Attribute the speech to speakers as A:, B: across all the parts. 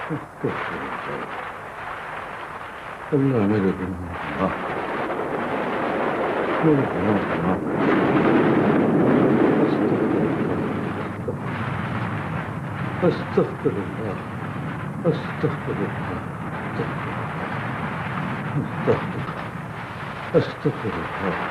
A: अल्लाह मेरे गुनाह मेरे गुनाह अस्तग़फिरुल्लाह अस्तग़फिरुल्लाह अस्तग़फिरुल्लाह अस्तग़फिरुल्लाह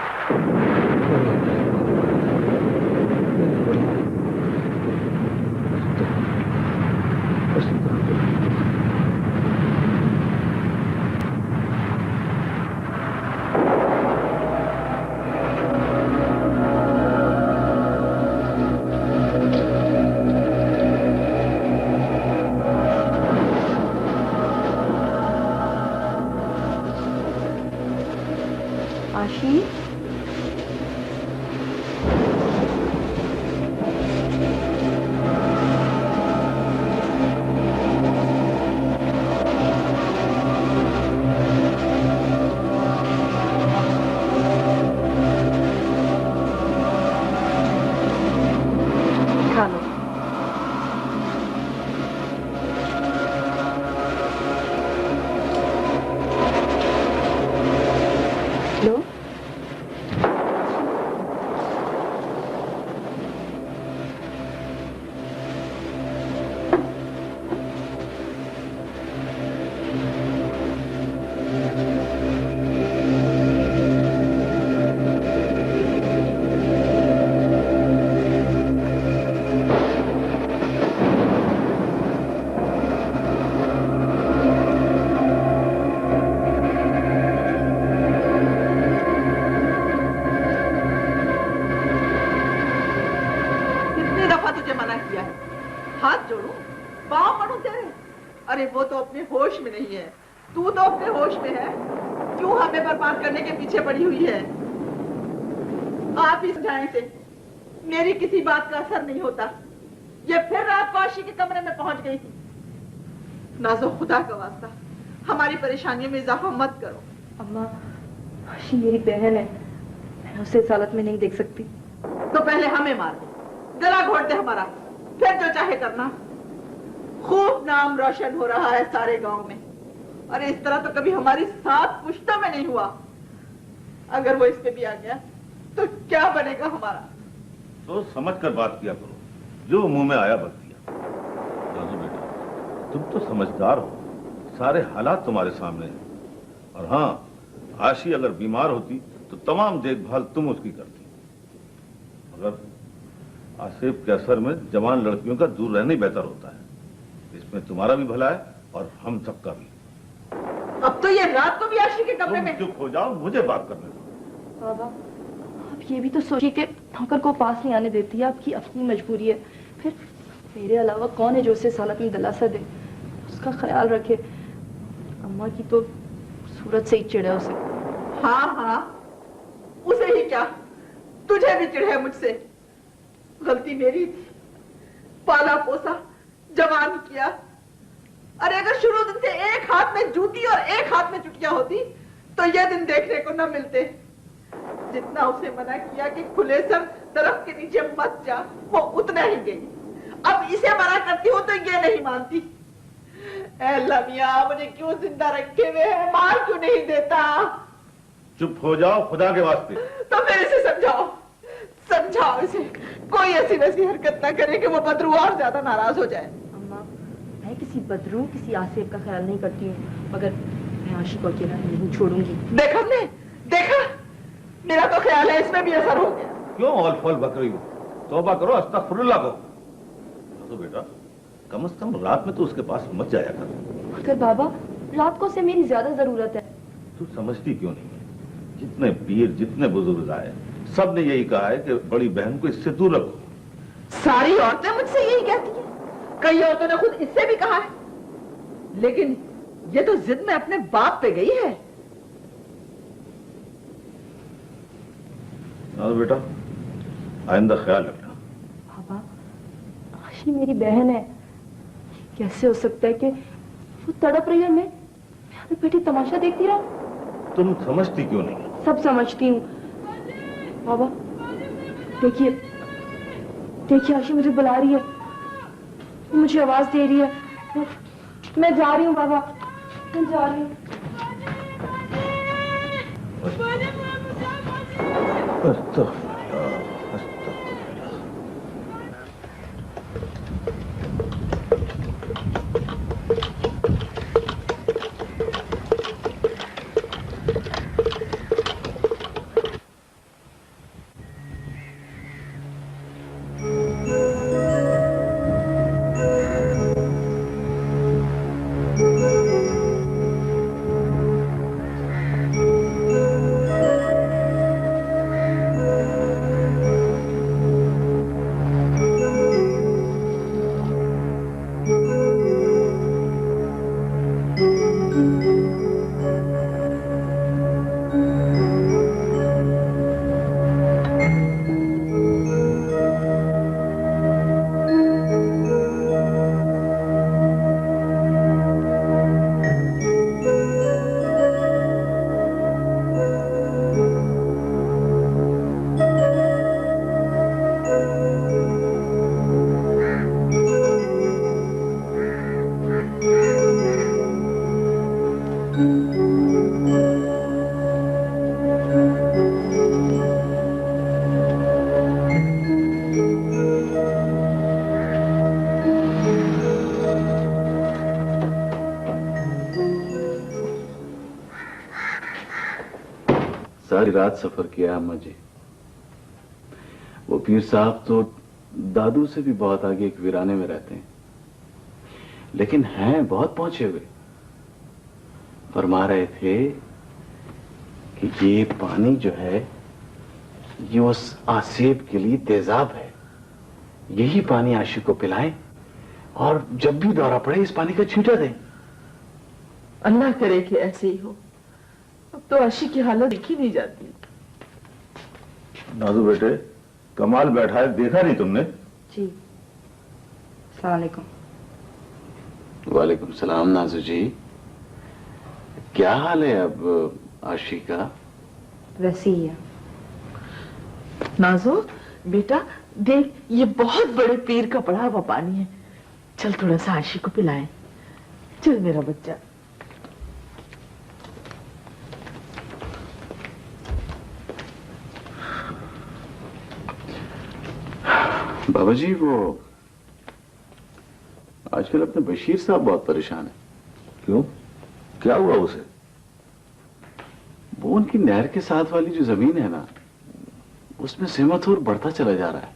B: पड़ी हुई है। आप ही समझाएं से मेरी किसी बात का असर नहीं होता। ये फिर रात को आशी के कमरे में पहुंच गई थी। नाज़ो खुदा का वास्ता हमारी परेशानियों में इजाफा मत करो।
C: अम्मा आशी मेरी बहन है, मैं उसे इस हालत में नहीं देख सकती।
B: तो पहले हमें मार दे, गला घोट दे हमारा, फिर जो चाहे करना। खूब नाम रोशन हो रहा है सारे गांव में। अरे इस तरह तो कभी हमारी 7 पुश्तों में नहीं हुआ। अगर वो इस पे भी आ गया तो क्या बनेगा हमारा?
D: तो समझ कर बात किया करो, जो मुंह में आया बक दिया। नाज़ो बेटा, तुम तो समझदार हो, सारे हालात तुम्हारे सामने हैं। और हाँ, आशी अगर बीमार होती तो तमाम देखभाल तुम उसकी करती। मगर आसिफ के असर में जवान लड़कियों का दूर रहना ही बेहतर होता है। इसमें तुम्हारा भी भला है और हम सबका भी।
B: अब तो ये रात को भी आशी के कमरे में।
D: चुप हो जाओ, मुझे बात करने दो।
C: बाबा आप ये भी तो सोचिए कि नौकर को पास नहीं आने देती है, आपकी अपनी मजबूरी है। फिर मेरे अलावा कौन है जो उसे इस हालत में दिलासा दे, उसका ख्याल रखे। अम्मा की तो सूरत से ही चिढ़ है उसे।
B: हाँ हाँ, उसे ही क्या, तुझे भी चिढ़ है मुझसे। गलती मेरी थी, पाला पोसा जवान किया। अरे अगर शुरू दिन से एक हाथ में जूती और एक हाथ में चुटिया होती तो ये दिन देखने को न मिलते। जितना उसे मना किया कि खुले सर दरख्त के नीचे मत जा, वो उतना ही गई। अब इसे मना करती हो तो ये नहीं मानती। अल्लाह मियां, मुझे क्यों जिंदा रखे हुए है, मार क्यों नहीं देता?
D: चुप हो जाओ खुदा के वास्ते।
B: तो फिर इसे समझाओ, समझाओ इसे, कोई ऐसी वैसी हरकत ना करे कि वो बदरू और ज्यादा नाराज हो जाए।
C: अम्मा मैं किसी बदरू, किसी आसिफ का ख्याल नहीं करती हूँ, मगर मैं आशी को अकेला नहीं छोड़ूंगी।
B: देखा हमने, देखा, मेरा तो ख्याल है इसमें भी असर हो गया।
D: क्यों ऑल फॉल बक रही हो? तौबा करो, अस्तगफिरुल्लाह करो। तो बेटा कम से कम रात में तो उसके पास मत जाया कर।
C: मगर बाबा रात को से मेरी ज्यादा जरूरत है।
D: तू समझती क्यों नहीं है? जितने पीर, जितने बुजुर्ग आए, सब ने यही कहा है कि बड़ी बहन को इससे दूर रखो।
B: सारी औरतें मुझसे यही कहती हैं, कई औरतों ने खुद इससे भी कहा है, लेकिन ये तो जिद में अपने बाप पे गई है।
D: बेटा आइंदा ख्याल रखना।
C: बाबा आशी मेरी बहन है, कैसे हो सकता है कि वो तड़प रही है, मैं यहाँ बैठी तमाशा देखती रहूं?
D: तुम समझती क्यों नहीं?
C: सब समझती हूँ बाबा। देखिए देखिए आशी मुझे बुला रही है, मुझे आवाज दे रही है। मैं जा रही हूँ बाबा, मैं जा रही हूँ।
A: सारी रात सफर किया अम्मा जी। वो पीर साहब तो दादू से भी बहुत आगे एक वीराने में रहते हैं, लेकिन हैं बहुत पहुंचे हुए। फरमा रहे थे कि ये पानी जो है ये उस आसेब के लिए तेजाब है, यही पानी आशिक को पिलाएं और जब भी दौरा पड़े इस पानी का छींटा दें।
B: अल्लाह करे कि ऐसे ही हो। अब तो आशिक की हालत देखी नहीं जाती।
D: नाजू बेटे, कमाल बैठा है, देखा नहीं तुमने?
C: जी, अस्सलाम वालेकुम।
A: वालेकुम सलाम। नाजू जी, क्या हाल है अब आशिक का?
C: वैसे ही है।
B: नाजो बेटा देख, ये बहुत बड़े पीर का पड़ा हुआ पानी है। चल थोड़ा सा आशिक को पिलाएं। चल मेरा बच्चा।
A: बाबा जी, वो आजकल अपने बशीर साहब बहुत परेशान है।
D: क्यों, क्या हुआ उसे?
A: वो उनकी नहर के साथ वाली जो जमीन है ना, उसमें सेमथोर बढ़ता चला जा रहा है।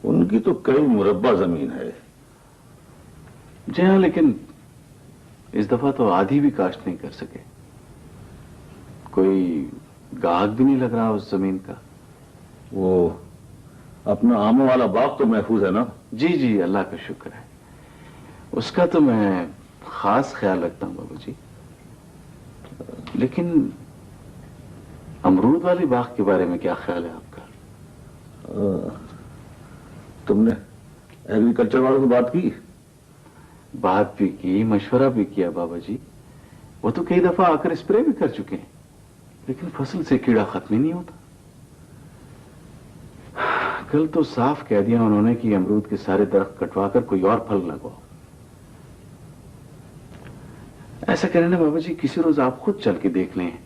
D: उनकी तो कई मुरब्बा जमीन है।
A: जी हाँ, लेकिन इस दफा तो आधी भी काश्त नहीं कर सके। कोई गाहक भी नहीं लग रहा उस जमीन का।
D: वो अपना आमों वाला बाग तो महफूज है ना?
A: जी जी, अल्लाह का शुक्र है। उसका तो मैं खास ख्याल रखता हूं बाबू जी। लेकिन अमरूद वाले बाग के बारे में क्या ख्याल है आपका?
D: तुमने एग्रीकल्चर वालों से बात की?
A: बात भी की, मशवरा भी किया बाबा जी। वो तो कई दफा आकर स्प्रे भी कर चुके हैं, लेकिन फसल से कीड़ा खत्म ही नहीं होता। कल तो साफ कह दिया उन्होंने कि अमरूद के सारे दरख्त कटवाकर कोई और फल लगवाओ। ऐसा करें ना बाबा जी, किसी रोज आप खुद चल के देख लें।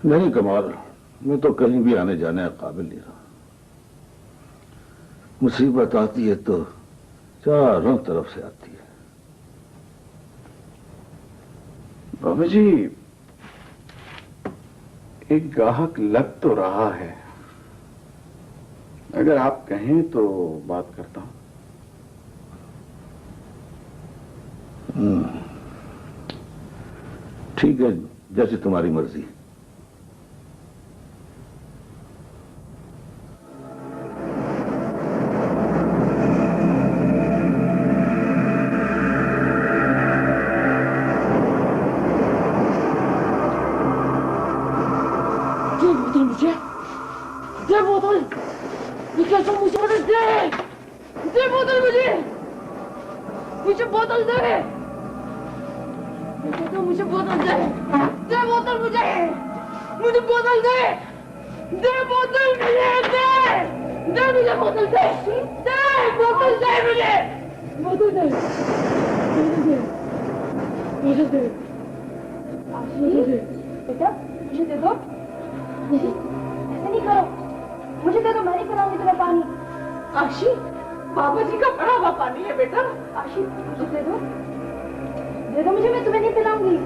D: नहीं कमाल, मैं तो कहीं भी आने जाने का काबिल नहीं रहा। मुसीबत आती है तो चारों तरफ से आती है।
A: बाबा जी, एक गाहक लग तो रहा है, अगर आप कहें तो बात करता हूं।
D: ठीक है, जैसे तुम्हारी मर्जी।
C: दे बोतल, ये कैसा मुझे बोतल दे बोतल, मुझे बोतल दे, मुझे बोतल दे बोतल, मुझे बोतल दे बोतल, मुझे बोतल दे बोतल दे मुझे बोतल दे। मुझे दे। बेटा मुझे दे दो। ऐसे नहीं करो, मुझे दे दो, मैं नहीं पिलाऊंगी तुम्हें पानी।
B: आशी, बाबा जी का पड़ा हुआ पानी है बेटा।
C: आशी मुझे दे दो मुझे, मैं तुम्हें नहीं पिलाऊंगी।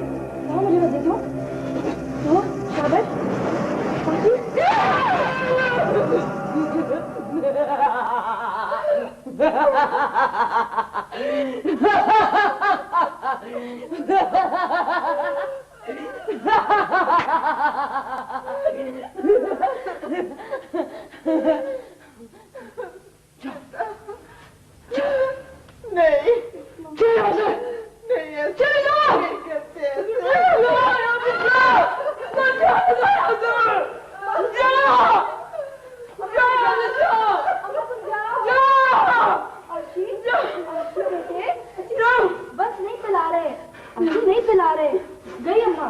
C: हाँ मुझे दे दो। तो शाबाश।
B: नहीं नहीं ऐसे नहीं करते
C: बस नहीं पिला रहे, नहीं पिला रहे। गई अम्मा।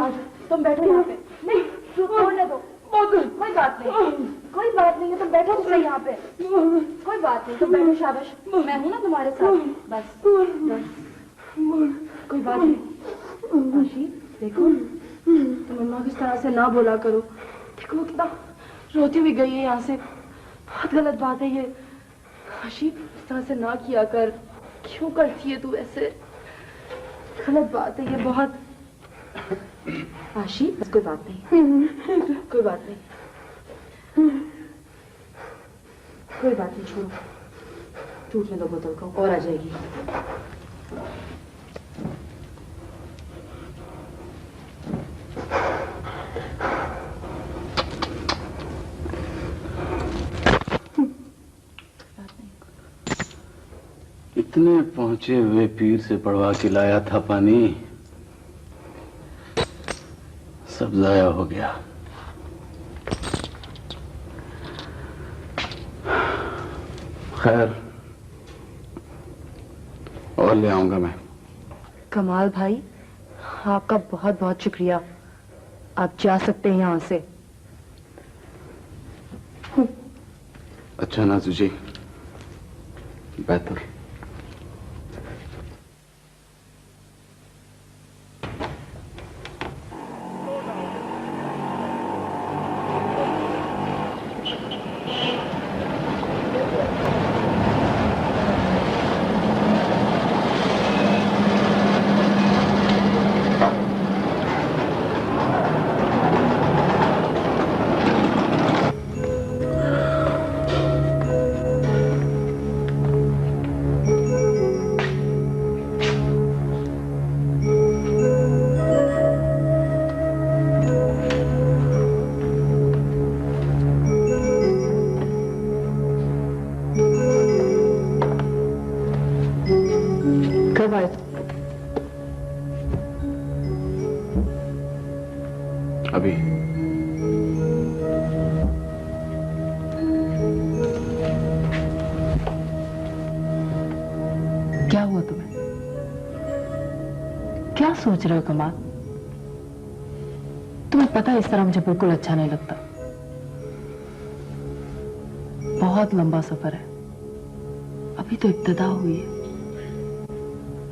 C: आज तुम बैठो यहाँ पे। नहीं छोड़ने दो, कोई बात नहीं है, तुम बैठो तो सही यहाँ पे। कोई बात नहीं, तुम बैठो। शाबाश, मैं हूँ ना तुम्हारे साथ। बस कोई बात नहीं। आशी देखो, तुम अम्मा को इस तरह से ना बोला करो। देखो वो कितना रोती हुई गई है यहाँ से। बहुत गलत बात है ये। आशी इस तरह से ना किया कर। क्यों करती है तू ऐसे? गलत बात है ये बहुत। आशी कोई बात नहीं, कोई बात नहीं, कोई बात नहीं, छोड़ो। टूटने दो बोतल को, और आ जाएगी।
A: इतने पहुंचे हुए पीर से पड़वा के लाया था पानी, सब जाया हो गया। खैर, और ले आऊंगा मैं।
C: कमाल भाई, आपका बहुत बहुत शुक्रिया। आप जा सकते हैं यहाँ से।
A: अच्छा नाजू जी, बेहतर। अभी
E: क्या हुआ तुम्हें? क्या सोच रहे हो कमाल? तुम्हें पता है इस तरह मुझे बिल्कुल अच्छा नहीं लगता। बहुत लंबा सफर है, अभी तो इब्तिदा हुई है,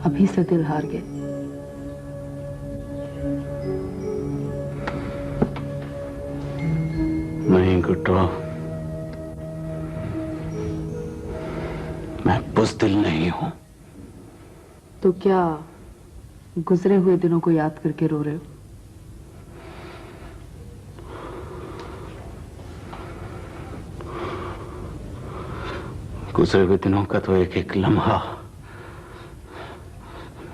E: अभी से दिल हार गए।
A: नहीं गुड्डो, मैं बुज़दिल नहीं हूं।
E: तो क्या गुजरे हुए दिनों को याद करके रो रहे हो?
A: गुजरे हुए दिनों का तो एक एक लम्हा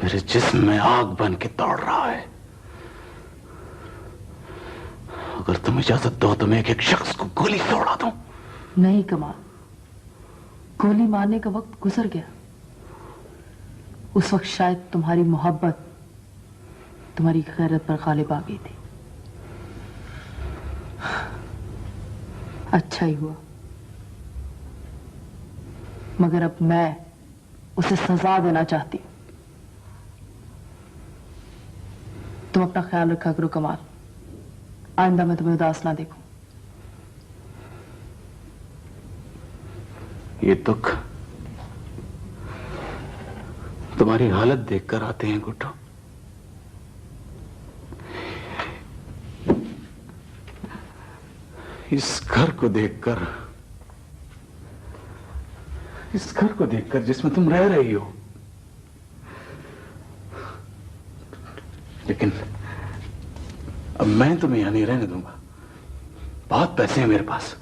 A: मेरे जिस्म में आग बन के दौड़ रहा है। अगर तुम इजाजत दो तो मैं एक एक शख्स को गोली से उड़ा दूं।
E: नहीं कमाल, गोली मारने का वक्त गुजर गया। उस वक्त शायद तुम्हारी मोहब्बत तुम्हारी गैरत पर गालिब आ गई थी। अच्छा ही हुआ, मगर अब मैं उसे सजा देना चाहती हूं। तुम अपना ख्याल रखा करो कमाल, आइंदा मैं तुम्हें उदास ना देखूं।
A: ये दुख तुम्हारी हालत देखकर आते हैं गुड्डो। इस घर को देखकर, इस घर को देखकर जिसमें तुम रह रही हो, लेकिन अब मैं तुम्हें यहां नहीं रहने दूंगा। बहुत पैसे हैं मेरे पास,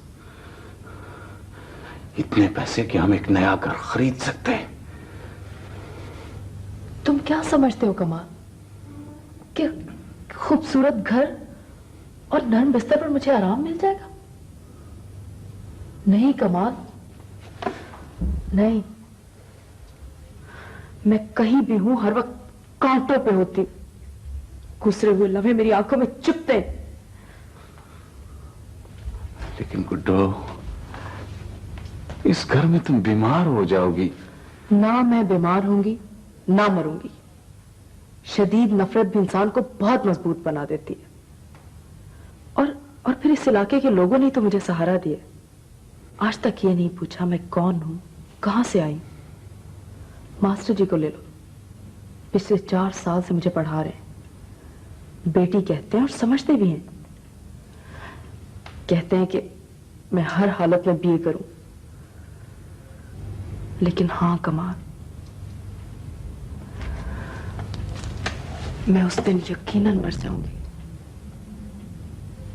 A: इतने पैसे कि हम एक नया घर खरीद सकते हैं।
E: तुम क्या समझते हो कमाल कि खूबसूरत घर और नर्म बिस्तर पर मुझे आराम मिल जाएगा? नहीं कमाल, नहीं। मैं कहीं भी हूं हर वक्त कांटों पे होती, गुजरे हुए लम्हे मेरी आंखों में चुभते।
A: लेकिन गुड्डो, इस घर में तुम बीमार हो जाओगी।
E: ना मैं बीमार होंगी ना मरूंगी। शदीद नफरत भी इंसान को बहुत मजबूत बना देती है। और फिर इस इलाके के लोगों ने तो मुझे सहारा दिया। आज तक ये नहीं पूछा मैं कौन हूं, कहां से आई। मास्टर जी को ले लो, पिछले 4 साल से मुझे पढ़ा रहे हैं। बेटी कहते हैं और समझते भी हैं। कहते हैं कि मैं हर हालत में बीए करूं। लेकिन हां कमाल, मैं उस दिन यकीनन मर जाऊंगी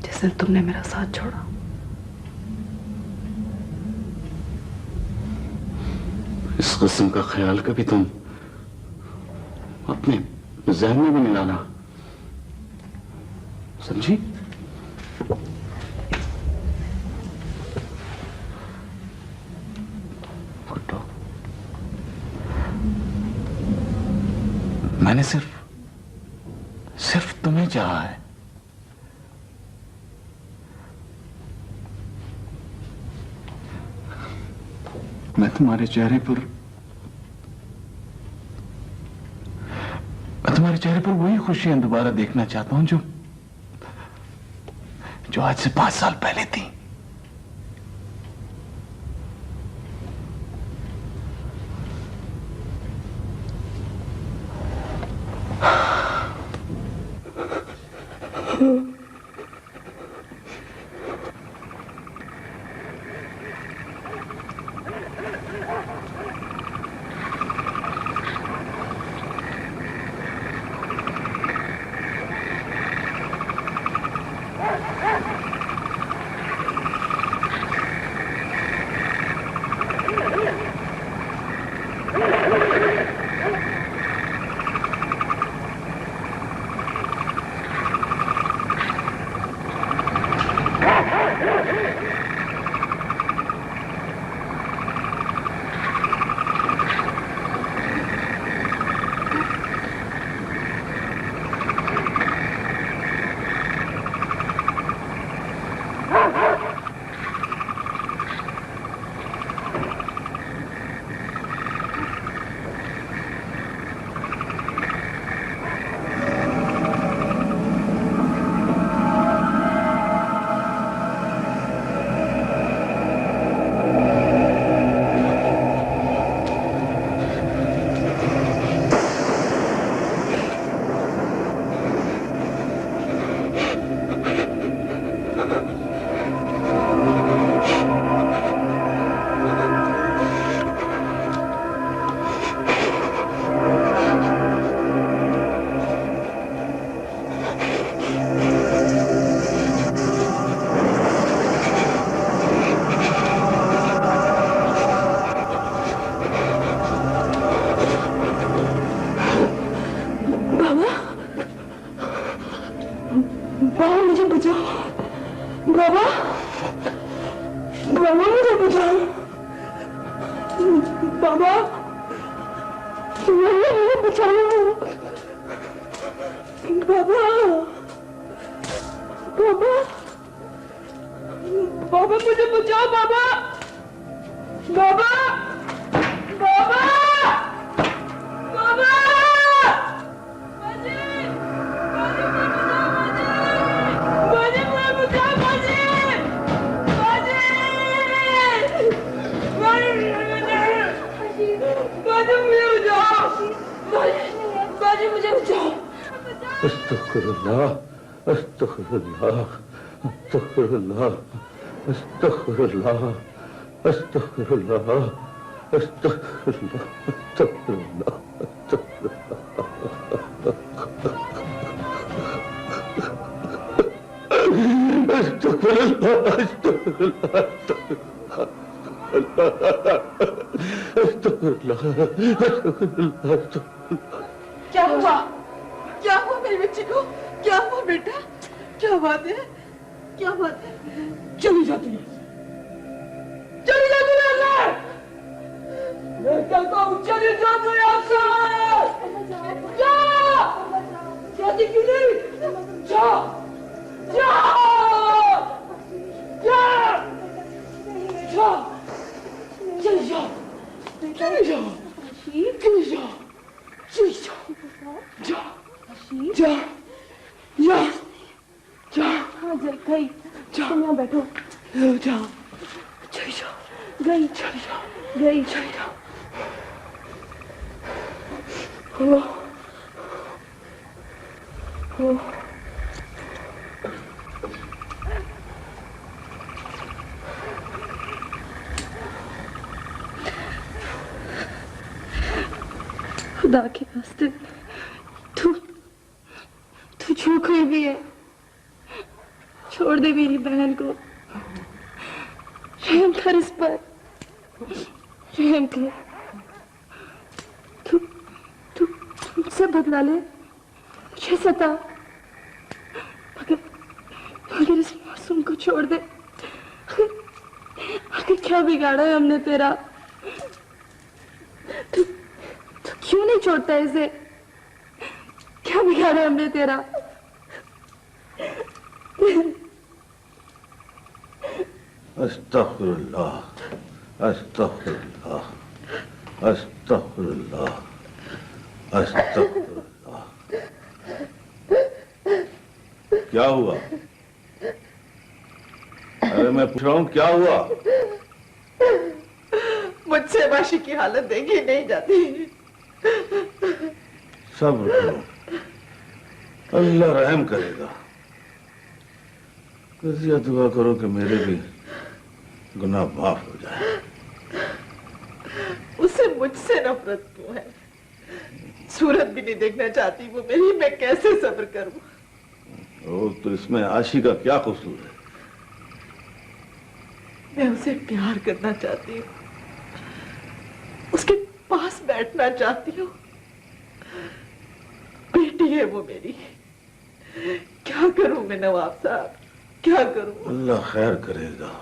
E: जिस दिन तुमने मेरा साथ छोड़ा।
A: इस किस्म का ख्याल कभी तुम अपने ज़हन में भी नहीं लाना, समझी? गुड्डो, मैंने सिर्फ तुम्हें चाहा है। मैं तुम्हारे चेहरे पर वही खुशियां दोबारा देखना चाहता हूं जो आज से 5 साल पहले थी।
D: अस्तगफिरुल्लाह, अस्तगफिरुल्लाह, अस्तगफिरुल्लाह, अस्तगफिरुल्लाह,
B: क्या हुआ? क्या हुआ मेरी बच्ची को? क्या हुआ बेटा? क्या बात है? क्या बात है? चली जा तू, चली जा तू यहाँ से। मैं कहता हूँ चली जा तू यहाँ से। जा, जाती क्यों नहीं? जा, जा, जा, जा, चली जा, चली जा, चली जा, चली जा, जा, जा, जा, जा,
C: हाँ गई, तुम यहाँ बैठो।
B: जा, चली जा,
C: गई,
B: चली जा,
C: गई,
B: चली जा।
C: खुदा के वास्ते तू जो कोई भी है, छोड़ दे मेरी बहन को। रहम कर इस पर, रहम कर। तू तू मुझसे बदला ले, मुझे सता, मगर इस मासूम को छोड़ दे। आखिर क्या बिगाड़ा है हमने तेरा? तू क्यों नहीं छोड़ता इसे? क्या बिगाड़ा है हमने तेरा?
D: अस्तगफिरुल्लाह, अस्तगफिरुल्लाह, अस्तगफिरुल्लाह, अस्तगफिरुल्लाह। क्या हुआ? अरे मैं पूछ रहा हूँ क्या हुआ?
B: मुझसे माशी की हालत देखी नहीं जाती।
D: सब्र करो, अल्लाह रहम करेगा। कसिया दुआ करो कि मेरे भी गुनाह माफ हो जाए।
B: उसे मुझसे नफरत क्यों है? सूरत भी नहीं देखना चाहती वो मेरी, मैं कैसे सब्र करूं?
D: और तो इसमें आशी का क्या कसूर है?
B: मैं उसे प्यार करना चाहती हूँ, उसके पास बैठना चाहती हूँ। बेटी है वो मेरी। क्या करूं मैं नवाब साहब, क्या करूं?
D: अल्लाह खैर करेगा।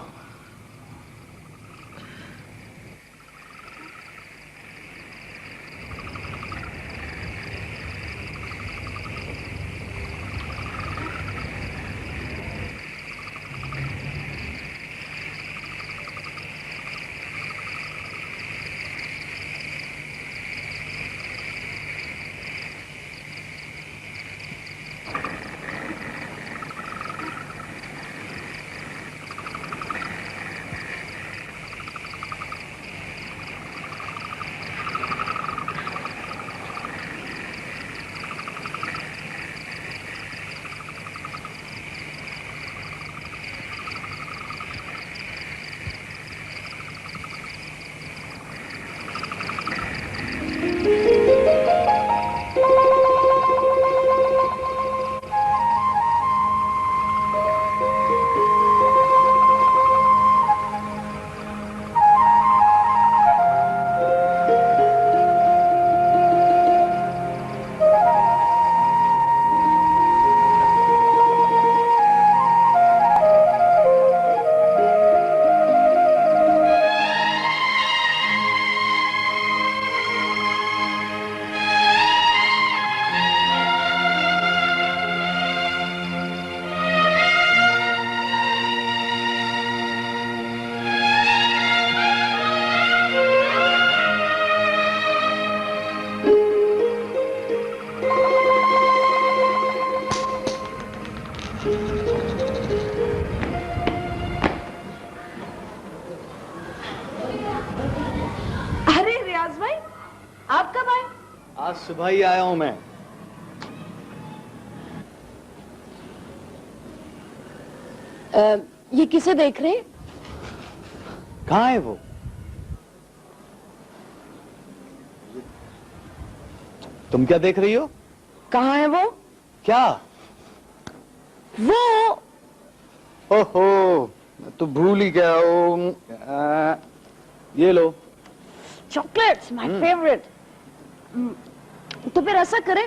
F: आज सुबह ही आया हूं मैं।
E: ये किसे देख रहे हैं?
F: कहाँ है वो? तुम क्या देख रही हो?
E: कहाँ है वो?
F: क्या?
E: वो
F: ओहो, मैं तो भूल ही गया हूँ। ये लो।
G: Chocolates my favourite. तो फिर ऐसा करें,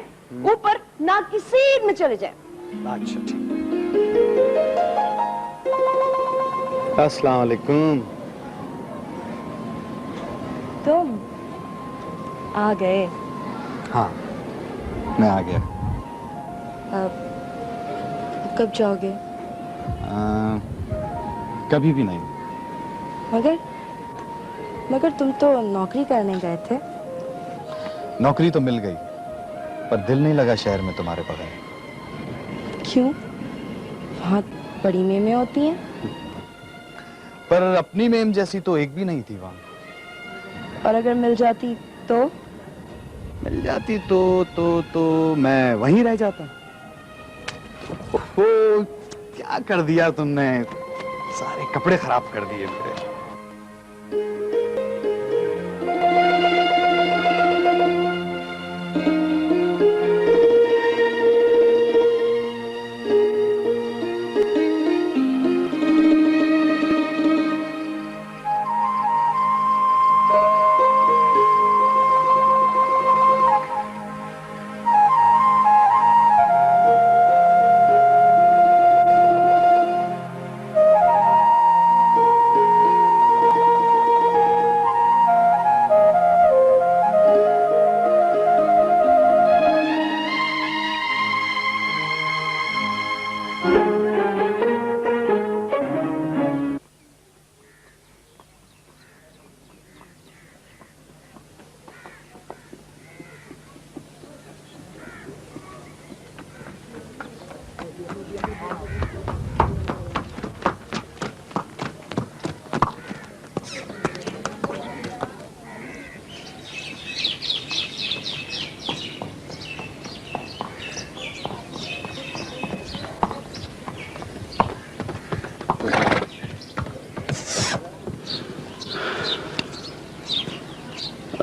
G: ऊपर नाक की सीध में चले जाए।
F: अच्छा ठीक। अस्सलाम वालेकुम।
G: तुम आ गए।
F: हाँ, मैं आ गया।
G: अब कब जाओगे?
F: कभी भी नहीं।
G: मगर तुम तो नौकरी करने गए थे।
F: नौकरी तो मिल गई, पर दिल नहीं लगा शहर में तुम्हारे बगैर।
G: क्यों? वहाँ बड़ी मेमें होती हैं।
F: पर अपनी मेम जैसी तो एक भी नहीं थी वहां।
G: और अगर मिल जाती तो?
F: मिल जाती तो मैं वहीं रह जाता। ओहो, क्या कर दिया तुमने? सारे कपड़े खराब कर दिए मेरे।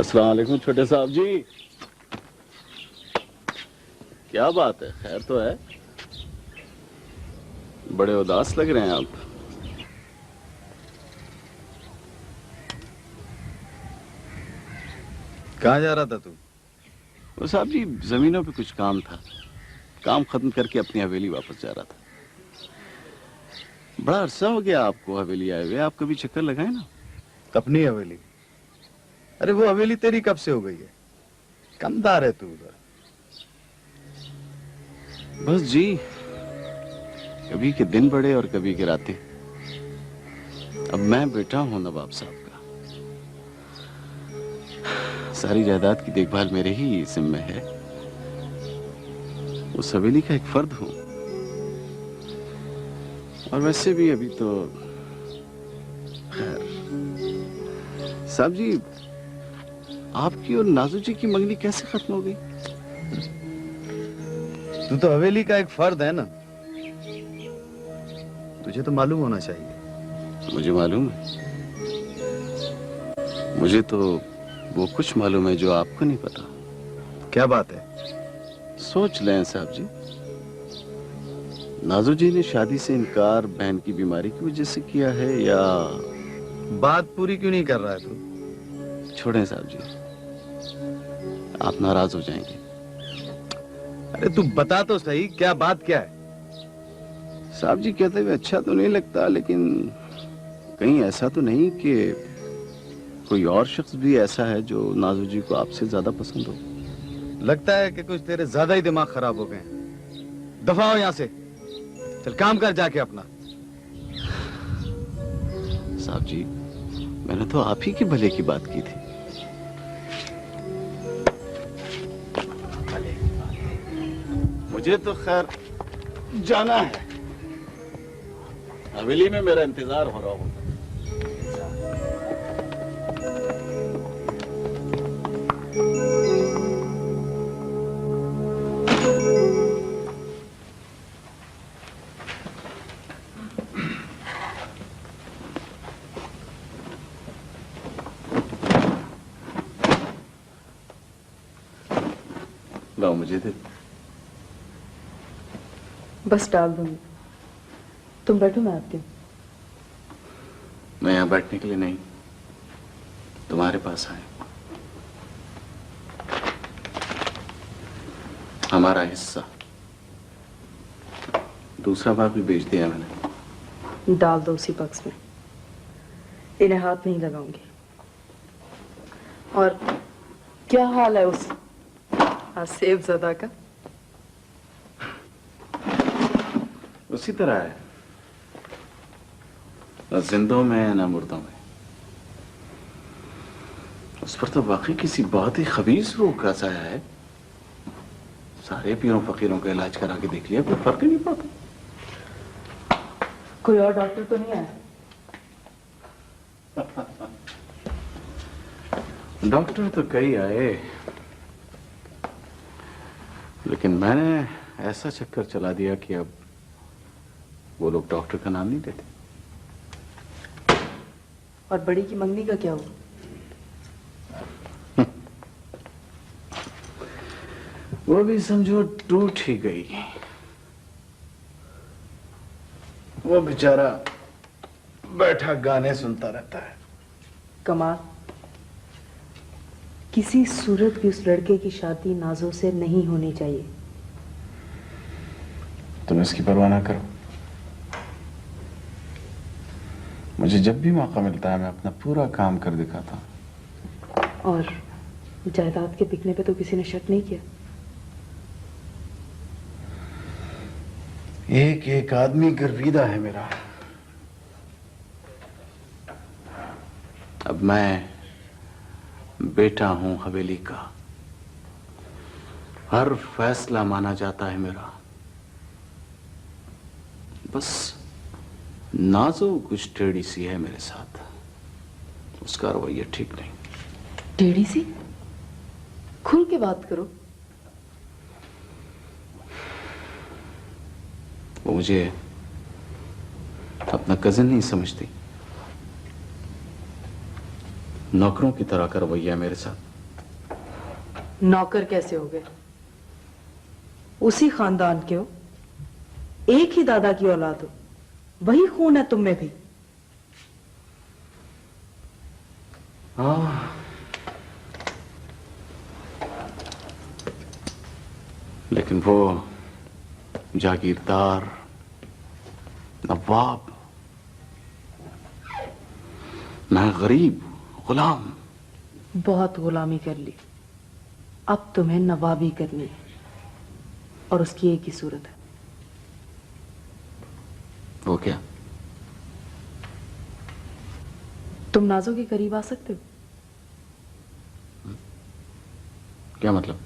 A: अस्सलाम वालेकुम छोटे साहब जी। क्या बात है, खैर तो है? बड़े उदास लग रहे हैं आप।
F: कहाँ जा रहा था तू?
A: वो साहब जी, जमीनों पे कुछ काम था, काम खत्म करके अपनी हवेली वापस जा रहा था। बड़ा अरसा हो गया आपको हवेली आए हुए, आप कभी चक्कर लगाए ना।
F: अपनी हवेली? अरे वो हवेली तेरी कब से हो गई है? कमदार है तू उधर।
A: बस जी, कभी के दिन बड़े और कभी के रातें। अब मैं बेटा हूं नवाब साहब का, सारी जायदाद की देखभाल मेरे ही जिम्मे है। उस हवेली का एक फर्द हूं। और वैसे भी अभी तो खैर। साहब जी, आपकी और नाजू जी की मंगनी कैसे खत्म हो गई?
F: तू तो हवेली का एक फर्द है ना, तुझे तो मालूम होना चाहिए।
A: मुझे मालूम है, मुझे तो वो कुछ मालूम है जो आपको नहीं पता।
F: क्या बात है?
A: सोच लें साहब जी, नाजू जी ने शादी से इनकार बहन की बीमारी की वजह से किया है या?
F: बात पूरी क्यों नहीं कर रहा है तू?
A: छोड़ें साहब जी, आप नाराज हो जाएंगे।
F: अरे तू बता तो सही, क्या बात क्या है?
A: साहब जी कहते हुए अच्छा तो नहीं लगता, लेकिन कहीं ऐसा तो नहीं कि कोई और शख्स भी ऐसा है जो नाजू जी को आपसे ज्यादा पसंद हो?
F: लगता है कि कुछ तेरे ज्यादा ही दिमाग खराब हो गए। दफा हो यहां से, चल काम कर जाके अपना।
A: साहब जी, मैंने तो आप ही के भले की बात की थी। मुझे तो खैर जाना है, हवेली में मेरा इंतजार हो रहा होगा। लाओ मुझे दे।
E: बस डाल दूंगी। तुम बैठो, मैं आती हूँ।
A: मैं यहाँ बैठने के लिए नहीं, तुम्हारे पास आए। हमारा हिस्सा दूसरा भाग भी बेच दिया मैंने।
E: डाल दो उसी बक्स में, इन्हें हाथ नहीं लगाऊंगी। और क्या हाल है उस आसिफ ज़दा का?
A: उसी तरह है, न जिंदों में न मुर्दों में। उस पर तो वाकई किसी बहुत ही खबीस रोग का साया है। सारे पीरों फकीरों का इलाज करा के देख लिया, कोई फर्क ही नहीं पड़ता।
E: कोई और डॉक्टर तो नहीं आया?
A: डॉक्टर तो कई आए, लेकिन मैंने ऐसा चक्कर चला दिया कि अब वो लोग डॉक्टर का नाम नहीं लेते।
E: और बड़ी की मंगनी का क्या हुआ?
A: वो भी समझो टूट ही गई। वो बेचारा बैठा गाने सुनता रहता है।
E: कमाल, किसी सूरत भी उस लड़के की शादी नाजो से नहीं होनी चाहिए।
A: तुम इसकी परवाह ना करो। मुझे जब भी मौका मिलता है मैं अपना पूरा काम कर दिखाता हूं।
E: और जायदाद के बिकने पे तो किसी ने शक नहीं किया?
A: एक एक आदमी गर्विदा है मेरा। अब मैं बेटा हूं हवेली का, हर फैसला माना जाता है मेरा। बस नाजो कुछ टेढ़ी सी है मेरे साथ, उसका रवैया ठीक नहीं।
E: टेढ़ी सी? खुल के बात करो।
A: वो मुझे अपना कजिन नहीं समझती, नौकरों की तरह का रवैया मेरे साथ।
E: नौकर कैसे हो गए? उसी खानदान के हो, एक ही दादा की औलाद हो, वही खून है तुम में भी।
A: लेकिन वो जागीरदार नवाब, मैं गरीब गुलाम।
E: बहुत गुलामी कर ली, अब तुम्हें नवाबी करनी है, और उसकी एक ही सूरत है।
A: वो क्या?
E: तुम नाजो के करीब आ सकते हो।
A: क्या मतलब?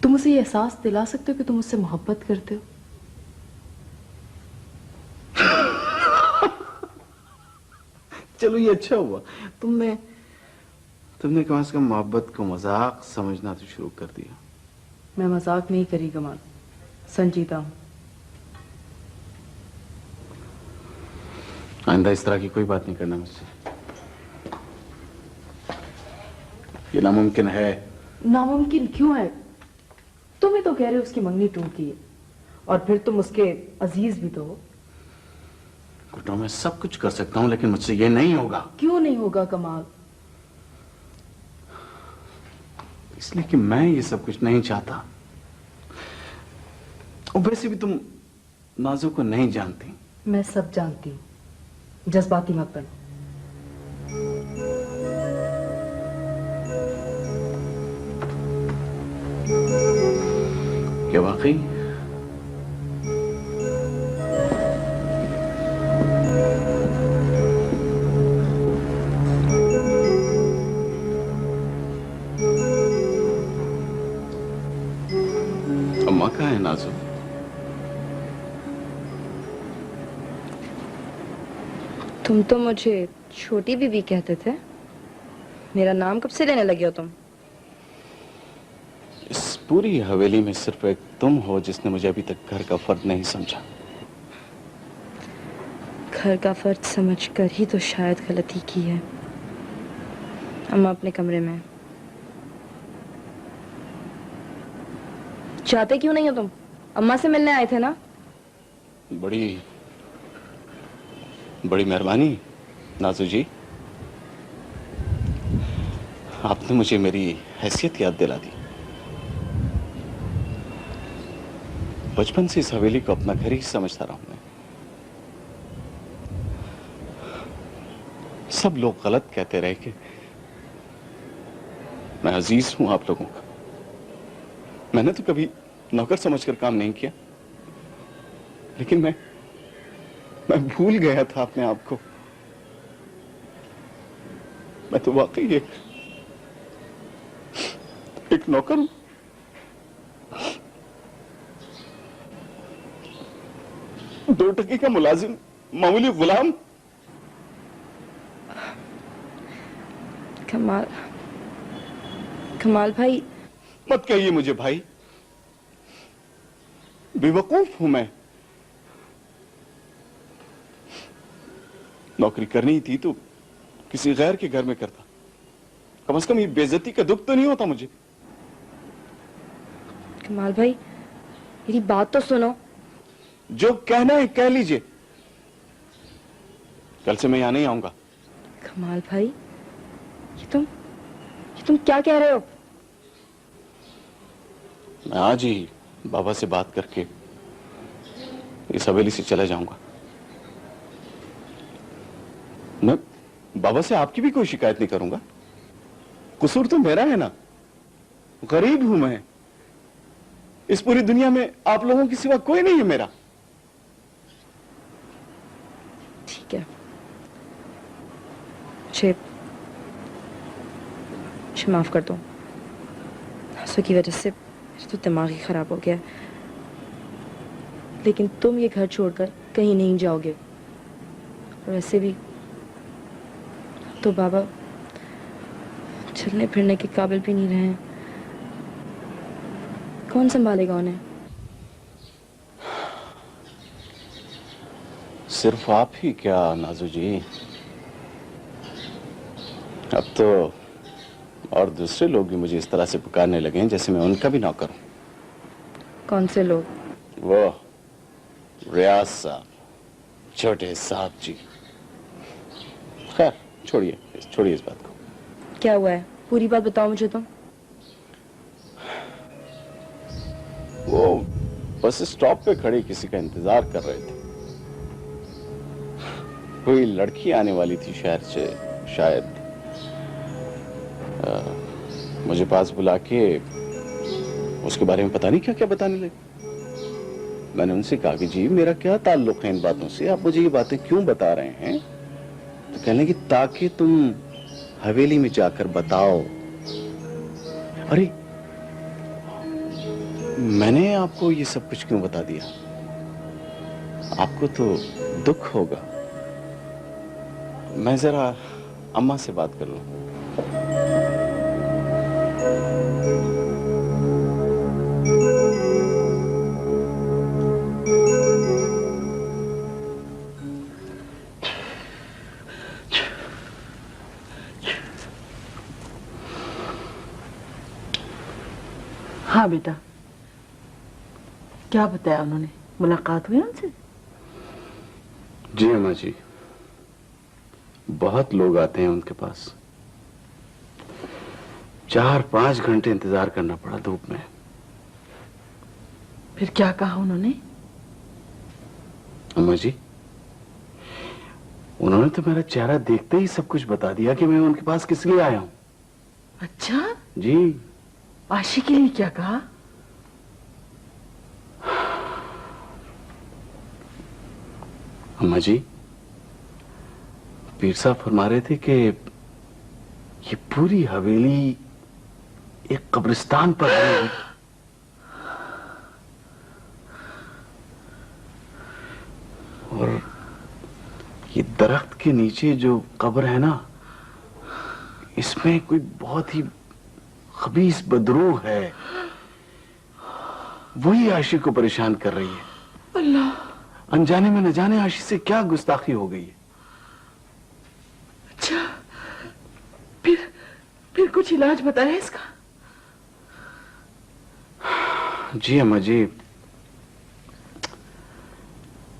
E: तुम उसे ये एहसास दिला सकते हो कि तुम उससे मोहब्बत करते हो।
A: चलो ये अच्छा हुआ, तुमने कम से कम मोहब्बत को मजाक समझना तो शुरू कर दिया।
E: मैं मजाक नहीं करी कमाल, संजीदा हूं।
A: आइंदा इस तरह की कोई बात नहीं करना मुझसे, ये नामुमकिन है।
E: नामुमकिन क्यों है? तुम ही तो कह रहे हो उसकी मंगनी टूट गई है, और फिर तुम उसके अजीज भी तो हो।
A: घुटनों में सब कुछ कर सकता हूं, लेकिन मुझसे ये नहीं होगा।
E: क्यों नहीं होगा कमाल?
A: इसलिए कि मैं ये सब कुछ नहीं चाहता। और वैसे भी तुम नाजो को नहीं जानती।
E: मैं सब जानती हूँ, जज्बाती मत बनो।
A: क्या वाकई? अम्मा कहाँ है नाजो?
C: तुम तो मुझे छोटी बीबी कहते थे, मेरा नाम कब से लेने लगे हो तुम?
A: इस पूरी हवेली में सिर्फ एक तुम हो जिसने मुझे अभी तक घर का फर्द नहीं समझा।
C: घर का फर्ज समझकर ही तो शायद गलती की है। अम्मा अपने कमरे में। जाते क्यों नहीं हो तुम? अम्मा से मिलने आए थे ना?
A: बड़ी बड़ी मेहरबानी नाजू जी, आपने मुझे मेरी हैसियत याद दिला दी। बचपन से इस हवेली को अपना घर ही समझता रहा हूं मैं। सब लोग गलत कहते रहे कि मैं अजीज हूं आप लोगों का। मैंने तो कभी नौकर समझकर काम नहीं किया, लेकिन मैं भूल गया था अपने आप को। मैं तो वाकई एक नौकर हूं। दो टके का मुलाजिम, मामूली गुलाम।
C: कमाल भाई।
A: मत कहिए मुझे भाई, बेवकूफ हूं मैं। नौकरी करनी ही थी तो किसी गैर के घर में करता। कम से कम ये बेइज्जती का दुख तो नहीं होता मुझे।
C: कमाल भाई, मेरी बात तो सुनो।
A: जो कहना है कह लीजिए। कल से मैं यहां नहीं आऊंगा।
C: कमाल भाई, ये तुम क्या कह रहे हो?
A: मैं आज ही बाबा से बात करके इस हवेली से चला जाऊंगा। मैं बाबा से आपकी भी कोई शिकायत नहीं करूंगा। कसूर तो मेरा है ना, गरीब हूं मैं। इस पूरी दुनिया में आप लोगों के सिवा कोई नहीं है मेरा।
C: ठीक है, मुझे माफ कर दो। हंसों की वजह से मेरा तो दिमाग ही खराब हो गया। लेकिन तुम ये घर छोड़कर कहीं नहीं जाओगे। और वैसे भी तो बाबा चलने फिरने के काबिल भी नहीं रहे हैं। कौन संभालेगा उन्हें?
A: सिर्फ आप ही क्या नाजू जी, अब तो और दूसरे लोग भी मुझे इस तरह से पुकारने लगे हैं जैसे मैं उनका भी नौकर हूं।
C: कौन से लोग?
A: वो रियाज साहब, छोटे साहब जी। खैर छोड़िए इस बात को।
C: क्या हुआ है, पूरी बात बताओ मुझे तो।
A: वो बस स्टॉप पे खड़े किसी का इंतजार कर रहे थे। कोई लड़की आने वाली थी शहर से शायद। मुझे पास बुला के उसके बारे में पता नहीं क्या क्या बताने लगे। मैंने उनसे कहा कि जी मेरा क्या ताल्लुक है इन बातों से, आप मुझे ये बातें क्यों बता रहे हैं? तो कहने लगी ताकि तुम हवेली में जाकर बताओ। अरे मैंने आपको ये सब कुछ क्यों बता दिया? आपको तो दुख होगा। मैं जरा अम्मा से बात कर लूं।
B: हाँ बेटा, क्या बताया उन्होंने? मुलाकात हुई उनसे?
A: जी अम्मा जी, बहुत लोग आते हैं उनके पास। 4-5 घंटे इंतजार करना पड़ा धूप में।
B: फिर क्या कहा उन्होंने?
A: अम्मा जी, उन्होंने तो मेरा चेहरा देखते ही सब कुछ बता दिया कि मैं उनके पास किस लिए आया हूं।
B: अच्छा,
A: जी।
B: आशी के लिए क्या कहा?
A: अम्मा जी, पीर साहब फरमा रहे थे कि ये पूरी हवेली एक कब्रिस्तान पर है। और ये दरख्त के नीचे जो कब्र है ना, इसमें कोई बहुत ही खबीस बदरूह है। वही आशी को परेशान कर रही है।
B: अल्लाह,
A: अनजाने में न जाने आशी से क्या गुस्ताखी हो गई है।
B: अच्छा, फिर कुछ इलाज बताया इसका?
A: जी अम्मा जी,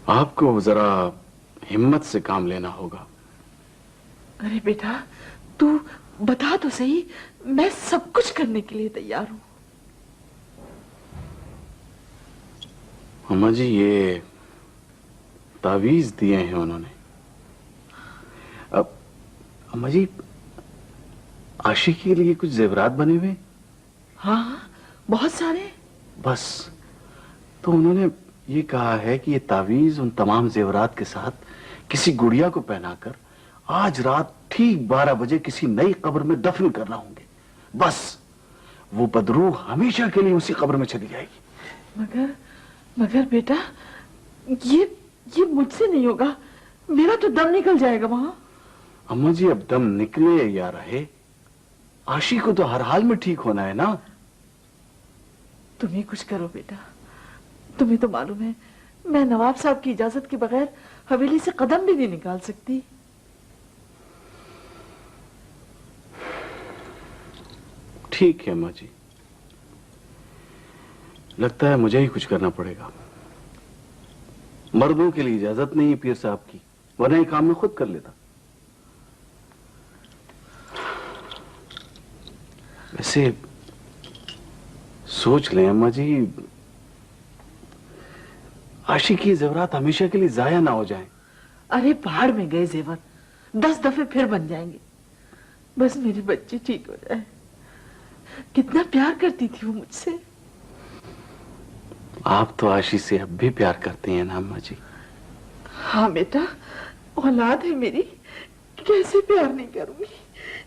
A: आपको जरा हिम्मत से काम लेना होगा।
B: अरे बेटा, तू बता तो सही, मैं सब कुछ करने के लिए तैयार हूं।
A: अम्मा जी, ये तावीज दिए हैं उन्होंने। अब अम्मा जी, आशिक के लिए कुछ जेवरात बने हुए?
B: हाँ, बहुत सारे।
A: बस, तो उन्होंने ये कहा है कि ये तावीज उन तमाम जेवरात के साथ किसी गुड़िया को पहनाकर आज रात ठीक 12 बजे किसी नई कब्र में दफन करना होंगे। बस वो बदरूह हमेशा के लिए उसी कब्र में चली जाएगी।
B: मगर बेटा, ये मुझसे नहीं होगा। मेरा तो दम निकल जाएगा वहां।
A: अम्मा जी, अब दम निकले या रहे, आशी को तो हर हाल में ठीक होना है ना।
B: तुम ही कुछ करो बेटा। तुम्हें तो मालूम है, मैं नवाब साहब की इजाजत के बगैर हवेली से कदम भी नहीं निकाल सकती।
A: ठीक है अम्मा जी, लगता है मुझे ही कुछ करना पड़ेगा। मर्दों के लिए इजाजत नहीं है पीर साहब की, वरना ये काम मैं खुद कर लेता। वैसे सोच लें अम्मा जी, आशिक की जेवरात हमेशा के लिए जाया ना हो जाएं।
B: अरे पहाड़ में गए जेवर 10 दफे फिर बन जाएंगे। बस मेरी बच्ची ठीक हो जाए। कितना प्यार करती थी वो मुझसे।
A: आप तो आशी से अब भी प्यार करती हैं ना अम्मा जी?
B: हाँ बेटा, औलाद है मेरी, कैसे प्यार नहीं करूंगी।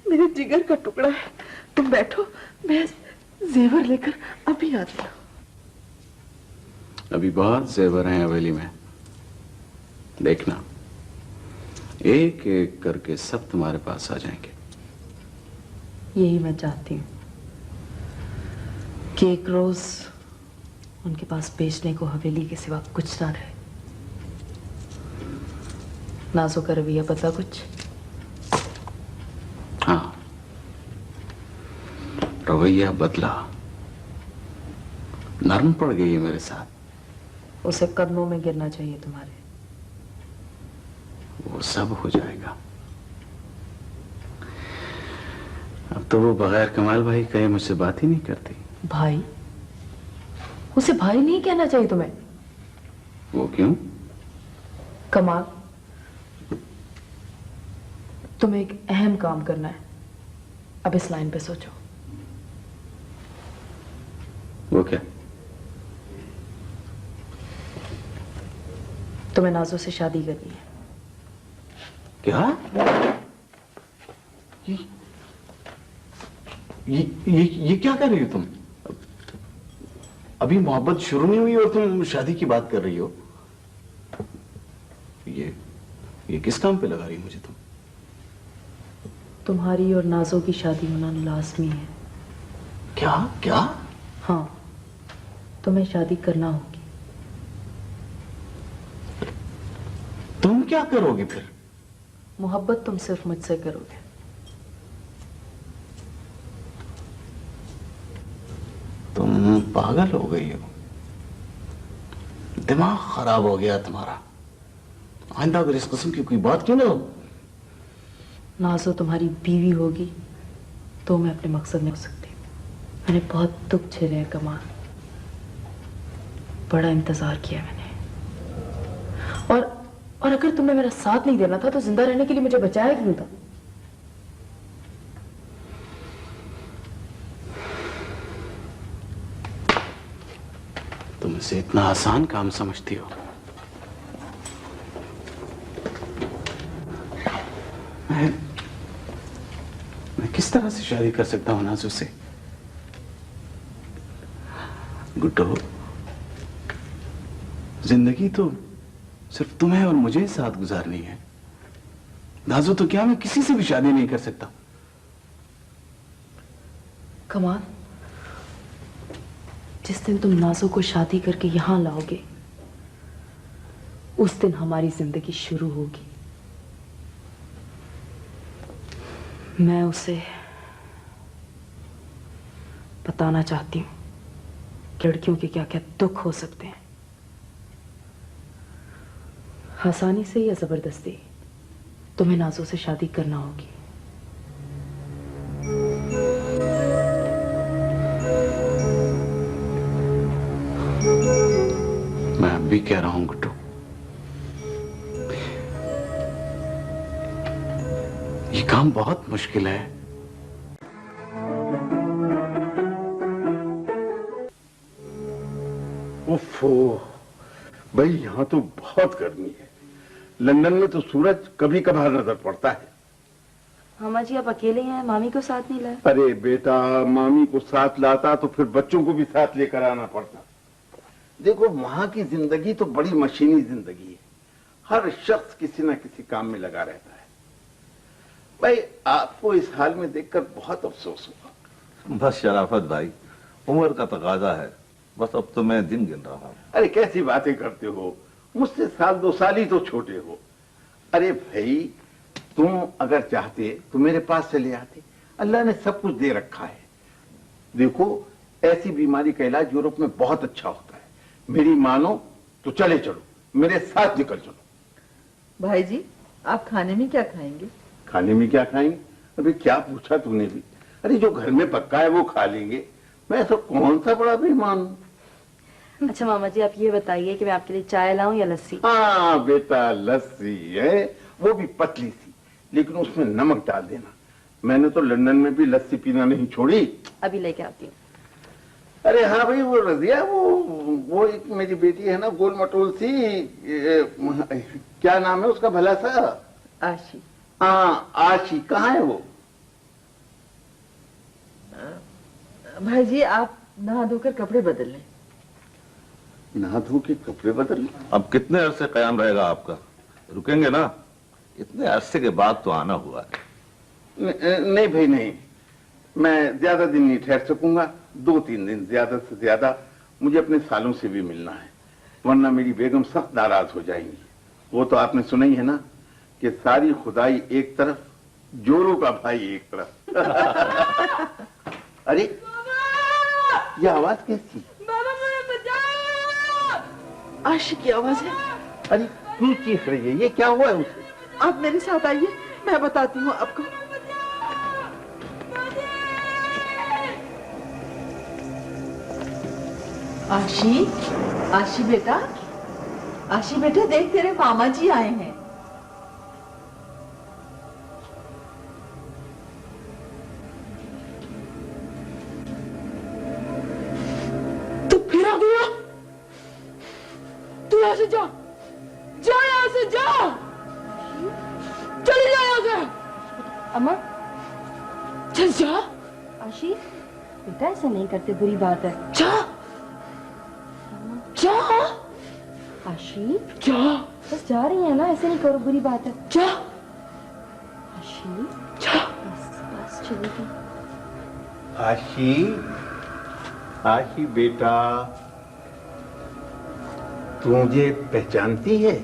B: मेरे जिगर का टुकड़ा है। तुम बैठो, मैं जेवर लेकर अभी आती हूँ।
A: अभी बहुत जेवर हैं हवेली में, देखना एक एक करके सब तुम्हारे पास आ जाएंगे।
E: यही मैं चाहती हूँ कि एक रोज उनके पास बेचने को हवेली के सिवा कुछ ना रहे। नाजो का रवैया पता कुछ?
A: हाँ, रवैया बदला, नरम पड़ गई है मेरे साथ।
E: उसे कदमों में गिरना चाहिए तुम्हारे।
A: वो सब हो जाएगा। अब तो वो बगैर कमाल भाई कहे मुझसे बात ही नहीं करती।
E: भाई? उसे भाई नहीं कहना चाहिए तुम्हें।
A: वो क्यों?
E: कमाल, तुम्हें एक अहम काम करना है। अब इस लाइन पे सोचो।
A: वो क्या?
E: तुम्हें नाजो से शादी करनी है।
A: क्या? ये क्या कर रही हो तुम? अभी मोहब्बत शुरू नहीं हुई और तुम शादी की बात कर रही हो? ये किस काम पे लगा रही हो मुझे तुम?
E: तुम्हारी और नाजो की शादी होना लाजमी है।
A: क्या क्या?
E: हाँ, तुम्हें शादी करना होगी।
A: तुम क्या करोगे फिर?
E: मोहब्बत तुम सिर्फ मुझसे करोगे।
A: तुम पागल हो गई हो, दिमाग खराब हो गया तुम्हारा। आइंदा अगर इस किस्म की कोई बात की ना।
E: नाजो तुम्हारी बीवी होगी तो मैं अपने मकसद में हो सकती हूँ। मैंने बहुत दुख झेले हैं कमाल, बड़ा इंतजार किया मैंने। और अगर तुमने मेरा साथ नहीं देना था तो जिंदा रहने के लिए मुझे बचाया क्यों था?
A: तुम इसे इतना आसान काम समझती हो? मैं किस तरह से शादी कर सकता हूं नाजू से? गुड्डो, जिंदगी तो सिर्फ तुम्हें और मुझे साथ गुजारनी है। नाजो तो क्या मैं किसी से भी शादी नहीं कर सकता?
E: कमाल, जिस दिन तुम नाजो को शादी करके यहां लाओगे उस दिन हमारी जिंदगी शुरू होगी। मैं उसे बताना चाहती हूं लड़कियों के क्या क्या दुख हो सकते हैं। आसानी से या जबरदस्ती तुम्हें नाजो से शादी करना होगी।
A: मैं अब भी कह रहा हूं गुड्डू, ये काम बहुत मुश्किल है।
H: उफ़ो, भाई यहाँ तो बहुत गर्मी है। लंदन में तो सूरज कभी कभार नजर पड़ता है।
C: मामा जी आप अकेले हैं, मामी को साथ नहीं लाए?
H: अरे बेटा, मामी को साथ लाता तो फिर बच्चों को भी साथ लेकर आना पड़ता। देखो, वहां की जिंदगी तो बड़ी मशीनी जिंदगी है। हर शख्स किसी न किसी काम में लगा रहता है। भाई आपको इस हाल में देखकर बहुत अफसोस हुआ।
D: बस शराफत भाई, उम्र का तकाजा है। बस अब तो मैं दिन गिन रहा हूं।
H: अरे कैसी बातें करते हो, मुझसे साल 2 साल ही तो छोटे हो। अरे भाई, तुम अगर चाहते तो मेरे पास चले आते। अल्लाह ने सब कुछ दे रखा है। देखो, ऐसी बीमारी का इलाज यूरोप में बहुत अच्छा होता है। मेरी मानो तो चले चलो, मेरे साथ निकल चलो।
B: भाई जी, आप खाने में क्या खाएंगे?
H: खाने में क्या खाएंगे? अभी क्या पूछा तूने भी? अरे जो घर में पक्का है वो खा लेंगे। मैं ऐसा कौन सा बड़ा बेईमान हूं?
C: अच्छा मामा जी आप ये बताइए कि मैं आपके लिए चाय लाऊं या लस्सी?
H: हाँ बेटा, लस्सी है, वो भी पतली सी, लेकिन उसमें नमक डाल देना। मैंने तो लंदन में भी लस्सी पीना नहीं छोड़ी।
C: अभी लेके आती हूँ।
H: अरे हाँ भाई, वो रजिया, वो एक मेरी बेटी है ना, गोल मटोल सी, क्या नाम है उसका भला सा?
B: आशी।
H: हाँ आशी, कहाँ है वो?
B: भाई जी आप नहा धोकर कपड़े बदल लें।
H: नहा धो के कपड़े बदल ले?
D: अब कितने अरसे कायम रहेगा आपका? रुकेंगे ना? इतने अरसे के बाद तो आना हुआ है।
H: नहीं भाई नहीं, मैं ज्यादा दिन नहीं ठहर सकूंगा। 2-3 दिन ज्यादा से ज्यादा। मुझे अपने सालों से भी मिलना है, वरना मेरी बेगम सख्त नाराज हो जाएंगी। वो तो आपने सुना ही है ना कि सारी खुदाई एक तरफ, जोरों का भाई एक तरफ। अरे ये आवाज कैसी?
B: आशी की आवाज है।
H: अरे क्यों चीख रही है? ये क्या हुआ है उसे?
B: आप मेरे साथ आइए, मैं बताती हूँ आपको। आशी, आशी बेटा, आशी बेटा देख तेरे मामा जी आए हैं।
E: तू फिर आ गया? तू यहाँ से जा, जा यहाँ से जा, चली जा यहाँ से।
C: अम्मा
E: चल जा,
C: आशी बेटा ऐसा नहीं करते, बुरी बात है।
E: जा, जा,
C: आशी
E: जा,
C: बस जा रही है ना, ऐसे नहीं करो, बुरी बात है।
E: जा,
C: आशी
E: जा।
C: बस बस चलो।
H: आशी, आशी बेटा, तू मुझे पहचानती है?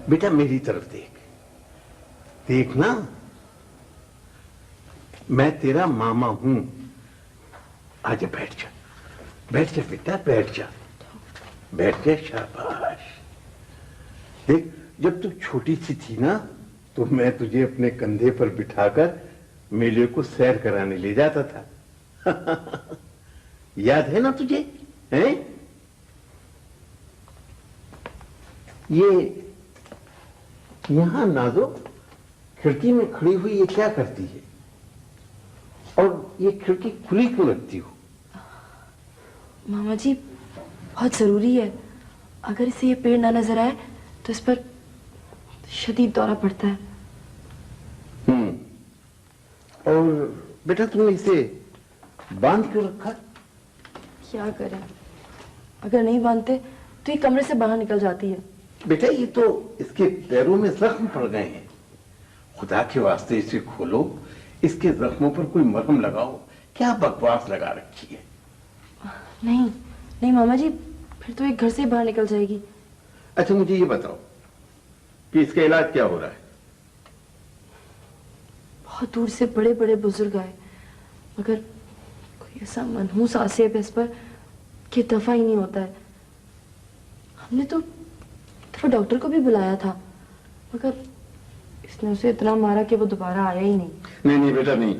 H: बेटा मेरी तरफ देख, देखना, मैं तेरा मामा हूं। आजा बैठ जा, बैठ जा बेटा, बैठ जा, बैठ जा, शाबाश। देख, जब तू छोटी सी थी ना, तो मैं तुझे अपने कंधे पर बिठाकर मेले को सैर कराने ले जाता था। याद है ना तुझे? हैं? ये यहां नाजो खिड़की में खड़ी हुई ये क्या करती है? और ये खिड़की खुली क्यों रखती हो?
C: मामा जी बहुत जरूरी है, अगर इसे ये पेड़ ना नजर आए तो इस पर शदीद दौरा पड़ता है।
H: और बेटा तुमने इसे बांध क्यों रखा?
C: क्या करें, अगर नहीं बांधते तो ये कमरे से बाहर निकल जाती है।
H: बेटा ये तो इसके पैरों में जख्म पड़ गए हैं। खुदा के वास्ते इसे खोलो, इसके जख्मों पर कोई मरहम लगाओ। क्या बकवास लगा रखी है?
C: नहीं नहीं मामा जी, फिर तो ये घर से बाहर निकल जाएगी।
H: अच्छा मुझे ये बताओ कि इसका इलाज क्या हो रहा है?
C: बहुत दूर से बड़े बड़े बुजुर्ग आए, मगर कोई ऐसा मनहूस आसेब है इस पर कि दफा ही नहीं होता है। हमने तो डॉक्टर को भी बुलाया था, मगर इसने उसे इतना मारा कि वो दोबारा आया ही नहीं।
H: नहीं नहीं बेटा नहीं,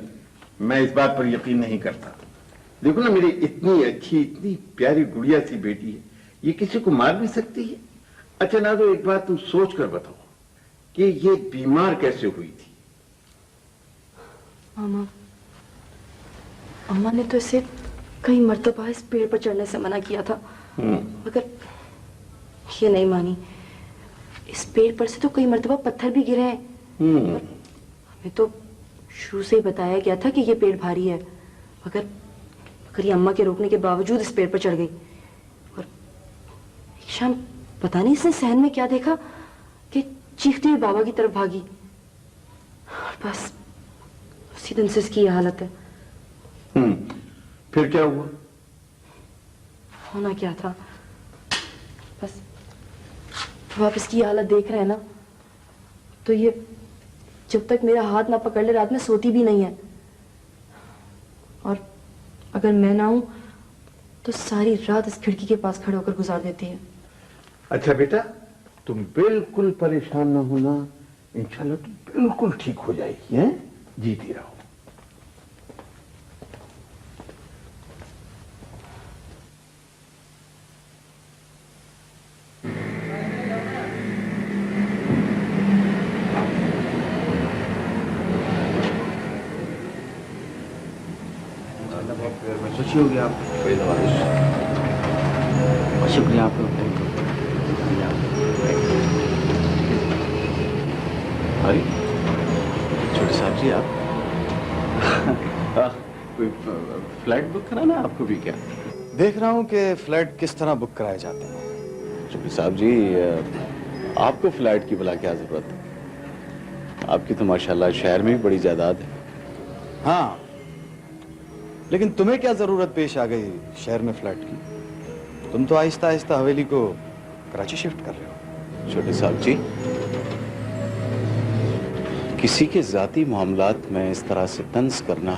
H: मैं इस बात पर यकीन नहीं करता। देखो ना, मेरी इतनी अच्छी इतनी प्यारी गुड़िया सी बेटी है, ये किसी को मार भी सकती है? अच्छा ना, तो एक बात तुम सोच कर बताओ कि ये बीमार कैसे हुई थी?
C: मामा, अम्मा ने तो इसे कई मर्तबा इस पेड़ पर चढ़ने से मना किया था, मगर ये नहीं मानी। इस पेड़ पर से तो कई मर्तबा पत्थर भी गिरे हैं। हमें तो शुरू से ही बताया गया था कि ये पेड़ भारी है, मगर ये अम्मा के रोकने के बावजूद इस पेड़ पर चढ़ गई। और एक शाम पता नहीं इसने सहन में क्या देखा कि चीखती हुई बाबा की तरफ भागी। बस उसी दिन से इसकी यह हालत है।
H: फिर क्या हुआ?
C: होना क्या था, बस जब आप इसकी हालत देख रहे हैं ना, तो ये जब तक मेरा हाथ ना पकड़ ले रात में सोती भी नहीं है, और अगर मैं ना हूं तो सारी रात इस खिड़की के पास खड़े होकर गुजार देती है।
H: अच्छा बेटा, तुम बिल्कुल परेशान ना होना, इंशाल्लाह तुम बिल्कुल ठीक हो जाएगी, हैं? जीती रहो।
F: खुशी होगी आप।
A: शुक्रिया आपका। अरे छोटे साहब जी, आप कोई फ्लैट बुक कराना आपको भी क्या?
F: देख रहा हूँ कि फ्लैट किस तरह बुक कराए जाते हैं।
A: छोटे साहब जी, आपको फ्लैट की भला क्या जरूरत है? आपकी तो माशाल्लाह शहर में भी बड़ी जायदाद है।
F: हाँ, लेकिन तुम्हें क्या जरूरत पेश आ गई शहर में फ्लैट की? तुम तो आहिस्ता आहिस्ता हवेली को कराची शिफ्ट कर रहे हो।
A: छोटे साहब जी, किसी के जाती मामलात में इस तरह से तंज करना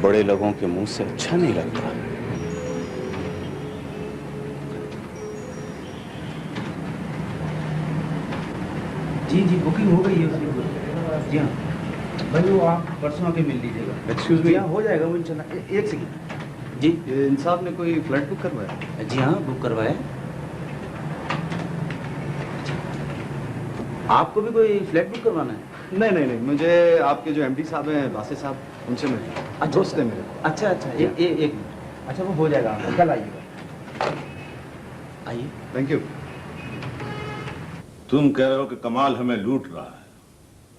A: बड़े लोगों के मुंह से अच्छा नहीं लगता।
I: जी जी, बुकिंग हो गई है उसकी। जी हाँ भाई, वो आप परसों आके मिल लीजिएगा।
F: एक्सक्यूज मी,
I: हो जाएगा वो इंशाल्लाह। एक सेकंड जी।
F: इंसाफ ने कोई फ्लैट बुक करवाया?
I: जी हाँ, बुक करवाया। आपको भी कोई फ्लैट बुक करवाना है?
F: नहीं नहीं नहीं, मुझे आपके जो एमडी साहब हैं, बासे साहब, उनसे मिलना। दोस्त है मेरे।
I: अच्छा अच्छा, एक मिनट। अच्छा, वो हो जाएगा, कल आइएगा। आइए।
F: Thank you.
D: तुम कह रहे हो कि कमाल हमें लूट रहा है,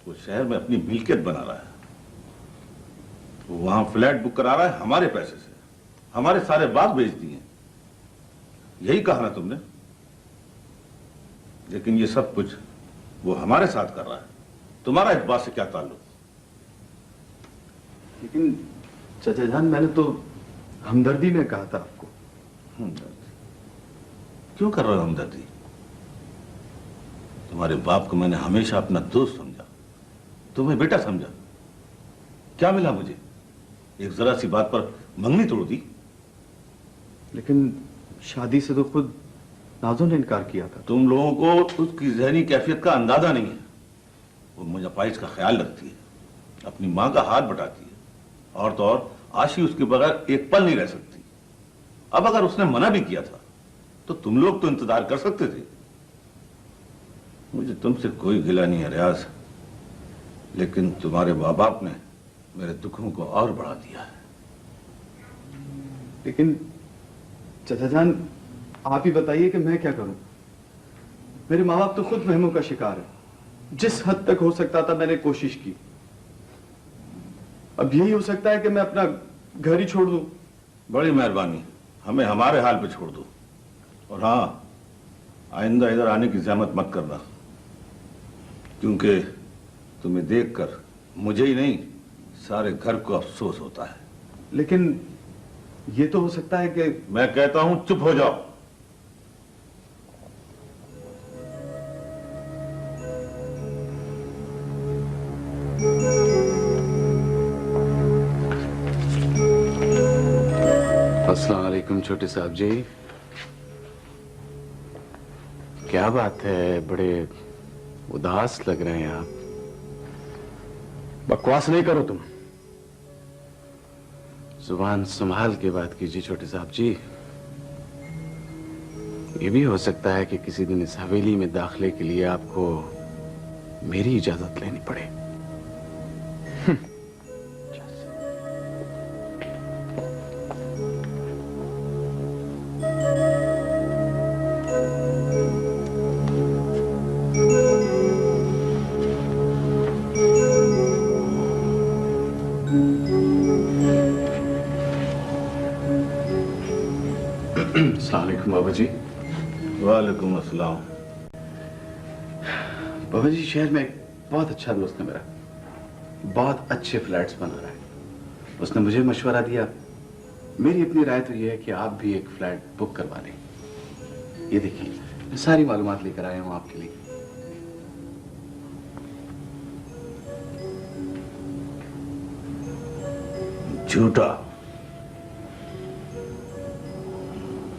D: वो शहर में अपनी मिल्कियत बना रहा है, वो वहां फ्लैट बुक करा रहा है हमारे पैसे से, हमारे सारे बाग बेच दिए। यही कहा ना तुमने? लेकिन ये सब कुछ वो हमारे साथ कर रहा है, तुम्हारा इस बात से क्या ताल्लुक?
F: लेकिन चाचा जान, मैंने तो हमदर्दी में कहा था आपको।
D: हमदर्दी? क्यों कर रहे हो हमदर्दी? तुम्हारे बाप को मैंने हमेशा अपना दोस्त समझा, तुम्हें बेटा समझा। क्या मिला मुझे? एक जरा सी बात पर मंगनी तोड़ दी।
F: लेकिन शादी से तो खुद नाज़ो ने इनकार किया था।
D: तुम लोगों को उसकी जहनी कैफियत का अंदाजा नहीं है। वो मुझे पाइज का ख्याल रखती है, अपनी मां का हाथ बटाती है, और तो और आशी उसके बगैर एक पल नहीं रह सकती। अब अगर उसने मना भी किया था तो तुम लोग तो इंतजार कर सकते थे। मुझे तुमसे कोई गिला नहीं है रियाज, लेकिन तुम्हारे माँ बाप ने मेरे दुखों को और बढ़ा दिया है।
F: लेकिन चाचा जान, आप ही बताइए कि मैं क्या करूं? मेरे माँ बाप तो खुद वहमों का शिकार है। जिस हद तक हो सकता था मैंने कोशिश की। अब यही हो सकता है कि मैं अपना घर ही छोड़ दूं।
D: बड़ी मेहरबानी, हमें हमारे हाल पे छोड़ दो। और हाँ, आइंदा इधर आने की जहमत मत करना, क्योंकि तुम्हें देखकर मुझे ही नहीं सारे घर को अफसोस होता है।
F: लेकिन ये तो हो सकता है कि
D: मैं कहता हूं चुप हो जाओ।
A: अस्सलाम वालेकुम छोटे साहब जी। क्या बात है, बड़े उदास लग रहे हैं आप।
F: बकवास नहीं करो तुम।
A: जुबान संभाल के बात कीजिए छोटे साहब जी। ये भी हो सकता है कि किसी दिन इस हवेली में दाखिले के लिए आपको मेरी इजाजत लेनी पड़े। अस्सलाम वालेकुम बाबा जी।
D: वालेकुम अस्सलाम।
A: बाबा जी, शहर में एक बहुत अच्छा दोस्त है मेरा, बहुत अच्छे फ्लैट्स बना रहा है। उसने मुझे मशवरा दिया। मेरी अपनी राय तो यह है कि आप भी एक फ्लैट बुक करवा लें। ये देखिए, मैं सारी मालूमात लेकर आया हूं आपके लिए।
D: झूठा।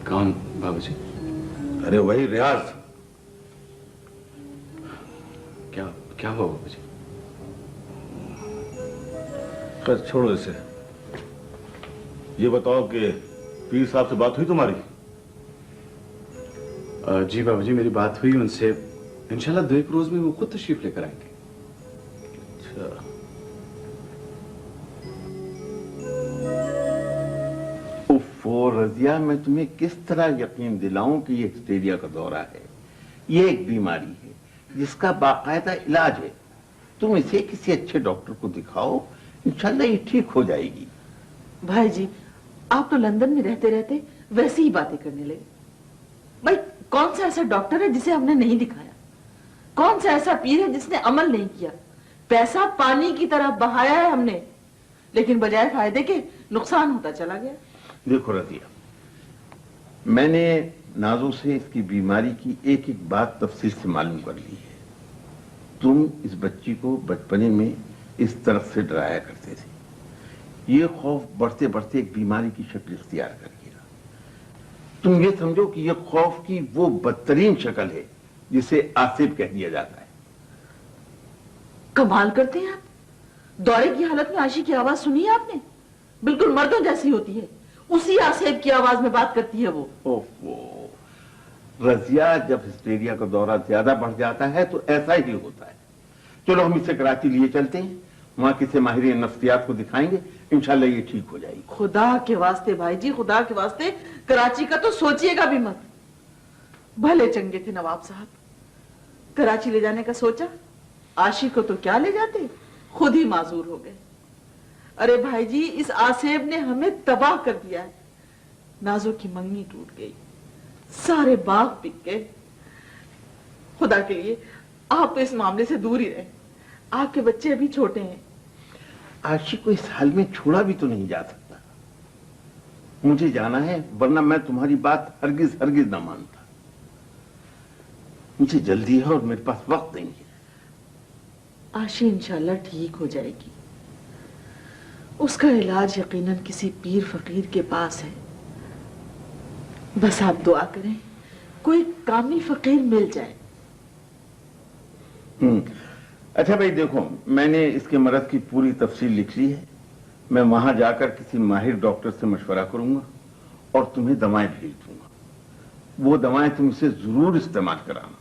A: कौन बाबू जी?
D: अरे वही रियाज।
A: क्या क्या हुआ बाबू जी?
D: खैर छोड़ो इसे। ये बताओ कि पीर साहब से बात हुई तुम्हारी?
A: जी बाबू जी, मेरी बात हुई उनसे। इंशाल्लाह 2-1 रोज में वो खुद तशरीफ लेकर आएंगे।
D: अच्छा।
H: उफ़ो रजिया, मैं तुम्हें किस तरह यकीन दिलाऊं कि ये हिस्टेरिया का दौरा है। ये एक बीमारी है जिसका बाकायदा इलाज है। तुम इसे किसी अच्छे डॉक्टर को दिखाओ, इंशाल्लाह ये ठीक हो जाएगी।
B: भाई जी, आप तो लंदन में रहते रहते वैसी ही बातें करने लगे। भाई, कौन सा ऐसा डॉक्टर है जिसे हमने नहीं दिखाया? कौन सा ऐसा पीर है जिसने अमल नहीं किया? पैसा पानी की तरह बहाया है हमने, लेकिन बजाय फायदे के नुकसान होता चला गया।
H: देखो रजिया, मैंने नाजो से इसकी बीमारी की एक एक बात तफसील से मालूम कर ली है। तुम इस बच्ची को बचपने में इस तरफ से डराया करते थे। ये खौफ बढ़ते बढ़ते एक बीमारी की शक्ल इख्तियार कर गया। तुम ये समझो कि ये खौफ की वो बदतरीन शक्ल है जिसे आसिफ कह दिया जाता है।
B: कमाल करते हैं आप। दौरे की हालत में आशी की आवाज सुनी है आपने? बिल्कुल मर्दों जैसी होती है। उसी आसेब की आवाज में बात करती है वो।
H: ओहो रजिया, जब हिस्टेरिया का दौरा ज्यादा बढ़ जाता है तो ऐसा ही होता है। चलो हम इसे कराची लिए चलते हैं, वहां किसी माहिर नफ्सियात को दिखाएंगे, इंशाल्लाह ये ठीक हो जाएगी।
B: खुदा के वास्ते भाई जी, खुदा के वास्ते कराची का तो सोचिएगा भी मत। भले चंगे थे नवाब साहब, कराची ले जाने का सोचा, आशी को तो क्या ले जाते, खुद ही माजूर हो गए। अरे भाई जी, इस आसेब ने हमें तबाह कर दिया है। नाजो की मंगनी टूट गई, सारे बाग बिक गए। खुदा के लिए आप तो इस मामले से दूर ही रहे। आपके बच्चे अभी छोटे हैं।
H: आशी को इस हाल में छोड़ा भी तो नहीं जा सकता। मुझे जाना है, वरना मैं तुम्हारी बात हरगिज हरगिज ना मानता। मुझे जल्दी है और मेरे पास वक्त नहीं है।
B: आशी इंशाल्लाह ठीक हो जाएगी। उसका इलाज यकीनन किसी पीर फकीर के पास है। बस आप दुआ करें कोई कामिल फकीर मिल जाए।
H: अच्छा भाई देखो, मैंने इसके मरज की पूरी तफसील लिख ली है। मैं वहां जाकर किसी माहिर डॉक्टर से मशवरा करूंगा और तुम्हें दवाएं भेज दूंगा। वो दवाएं तुम इसे जरूर इस्तेमाल कराना।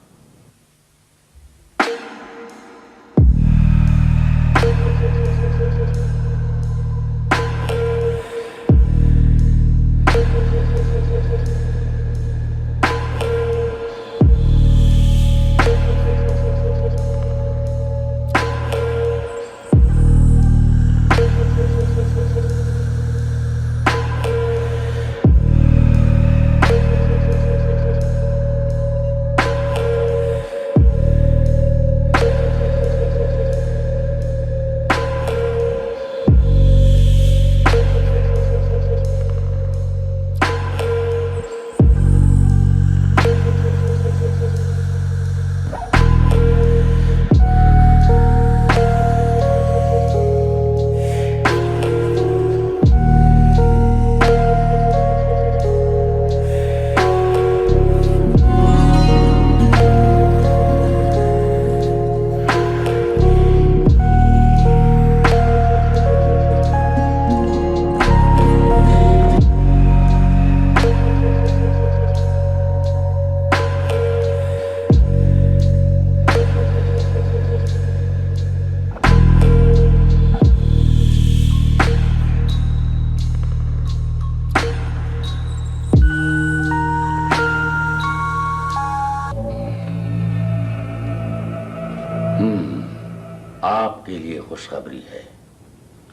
J: आपके लिए खुशखबरी है।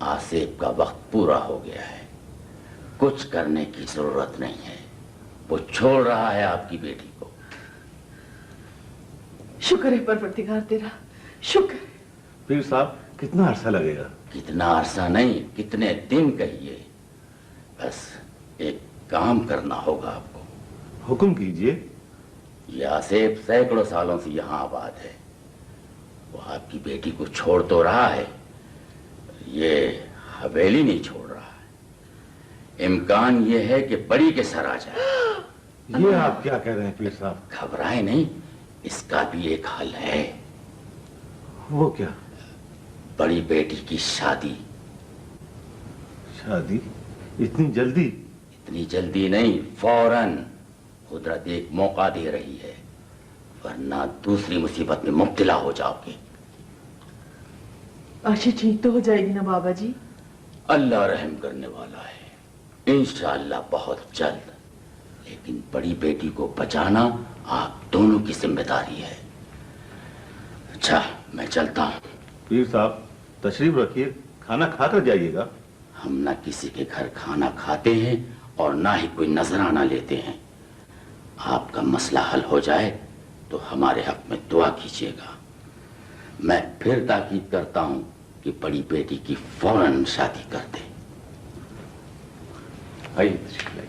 J: आसिफ का वक्त पूरा हो गया है, कुछ करने की जरूरत नहीं है। वो छोड़ रहा है आपकी बेटी को।
B: शुक्र है परवरदिगार तेरा, शुक्र है।
D: पीर साहब, कितना अरसा लगेगा?
J: कितना अरसा नहीं, कितने दिन कहिए। बस एक काम करना होगा आपको।
D: हुक्म कीजिए।
J: ये आसिफ सैकड़ों सालों से यहाँ आबाद है। वो आपकी बेटी को छोड़ तो रहा है, ये हवेली नहीं छोड़ रहा है। इम्कान ये है कि बड़ी के सर आ जाए।
D: ये आप क्या कह रहे हैं पीर साहब?
J: घबराए नहीं, इसका भी एक हल है।
D: वो क्या?
J: बड़ी बेटी की शादी।
D: शादी? इतनी जल्दी?
J: इतनी जल्दी नहीं, फौरन। कुदरत एक मौका दे रही है, वरना दूसरी मुसीबत में मुब्तला हो जाओगे।
B: आशी ठीक तो हो जाएगी ना बाबा जी?
J: अल्लाह रहम करने वाला है, इंशाअल्लाह बहुत जल्द। लेकिन बड़ी बेटी को बचाना आप दोनों की जिम्मेदारी है। अच्छा, मैं चलता हूं।
D: पीर साहब, तशरीफ रखिए, खाना खाकर जाइएगा।
J: हम ना किसी के घर खाना खाते हैं और ना ही कोई नजराना लेते हैं। आपका मसला हल हो जाए तो हमारे हक में दुआ कीजिएगा। मैं फिर ताकीद करता हूं कि बड़ी बेटी की फौरन शादी कर दें।
A: आइए तशरीफ लाइए।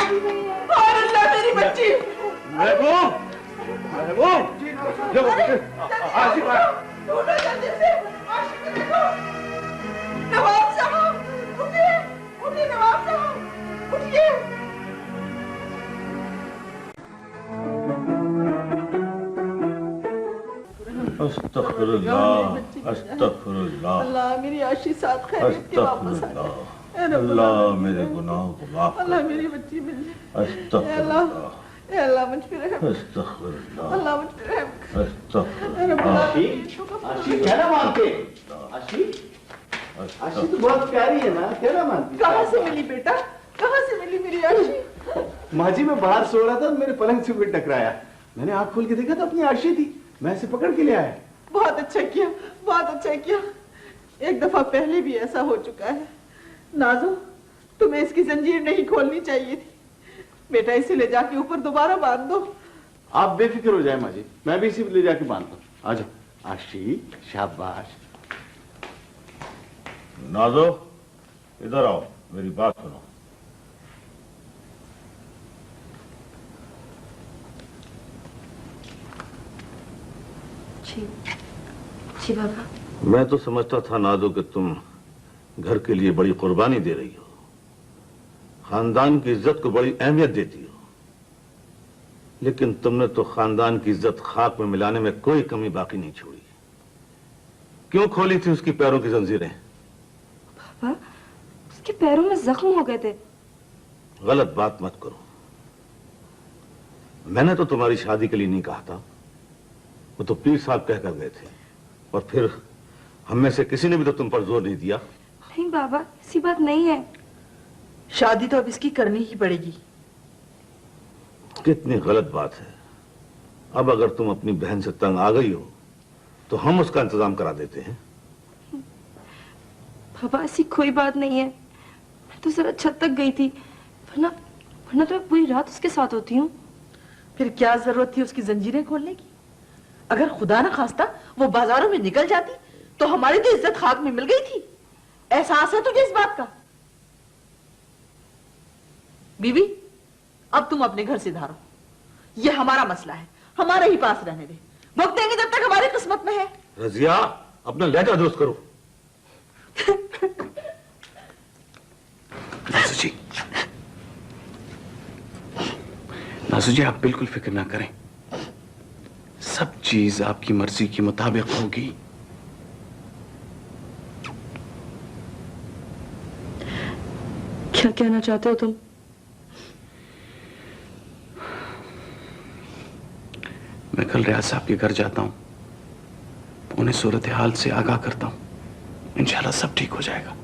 B: और अल्लाह मेरी बच्ची।
D: महबूब, महबूब, आशिक आया।
B: ढूंढो जल्दी से, आशिक को देखो। नवाब साहब, उठिए, उठिए नवाब साहब, उठिए।
D: अस्तगफिरुल्लाह, अस्तगफिरुल्लाह,
B: अल्लाह मेरी आशी साथ खैरियत के वापस आ जाए।
D: अल्लाह मेरे गुनाहों को माफ कर।
B: अल्लाह मेरी बच्ची मिल जाए।
D: अस्तगफिरुल्लाह,
B: ए अल्लाह मुझ पे रहम।
D: अस्तगफिरुल्लाह,
B: अल्लाह मुझ पे रहम।
D: अस्तगफिरुल्लाह,
A: आशी क्या ना मानते? आशी आशी तो बहुत प्यारी है ना, क्या ना मानती?
B: कहाँ से मिली बेटा? कहाँ से मिली मेरी आशी?
A: माँ जी, मैं बाहर सो रहा था, मेरे पलंग से कोई टकराया। मैंने आँख खोल के देखा तो अपनी आशी थी, मैं इसे पकड़ के ले आया।
B: बहुत अच्छा किया, बहुत अच्छा किया। एक दफा पहले भी ऐसा हो चुका है। नाजो, तुम्हें इसकी जंजीर नहीं खोलनी चाहिए थी। बेटा इसे ले जाके ऊपर दोबारा बांध दो।
A: आप बेफिक्र हो जाए माँ जी, मैं भी इसी ले जाके बांधता हूँ। आ जाओ आशी, शाबाश।
D: नाजो, इधर आओ, मेरी बात सुनो।
C: जी जी बाबा।
D: मैं तो समझता था नाजो कि तुम घर के लिए बड़ी कुर्बानी दे रही हो, खानदान की इज्जत को बड़ी अहमियत देती हो, लेकिन तुमने तो खानदान की इज्जत खाक में मिलाने में कोई कमी बाकी नहीं छोड़ी। क्यों खोली थी उसकी पैरों की जंजीरें?
C: पापा, उसके पैरों में जख्म हो गए थे।
D: गलत बात मत करो। मैंने तो तुम्हारी शादी के लिए नहीं कहा था, वो तो पीर साहब कहकर गए थे, और फिर हम में से किसी ने भी तो तुम पर जोर नहीं दिया।
C: नहीं बाबा, ऐसी बात नहीं है।
B: शादी तो अब इसकी करनी ही पड़ेगी।
D: कितनी गलत बात है। अब अगर तुम अपनी बहन से तंग आ गई हो तो हम उसका इंतजाम करा देते हैं।
C: पापा ऐसी कोई बात नहीं है, मैं तो जरा छत तक गई थी, वरना वरना तो मैं पूरी रात उसके साथ होती हूँ।
B: फिर क्या जरूरत थी उसकी जंजीरें खोलने की? अगर खुदा न खास्ता वो बाजारों में निकल जाती तो हमारी तो इज्जत खाक में मिल गई थी। एहसास है तुझे इस बात का? बीबी, अब तुम अपने घर से धारो। ये हमारा मसला है, हमारे ही पास रहने दे। भुगतेंगे जब तक हमारी किस्मत में है।
D: रजिया, अपना लहजा दुरुस्त करो।
A: नासू जी, नासू जी, आप बिल्कुल फिक्र ना करें, सब चीज आपकी मर्जी के मुताबिक होगी।
C: क्या कहना चाहते हो तुम?
A: मैं कल रियाज साहब के घर जाता हूं, उन्हें सूरत हाल से आगाह करता हूं, इंशाल्लाह सब ठीक हो जाएगा।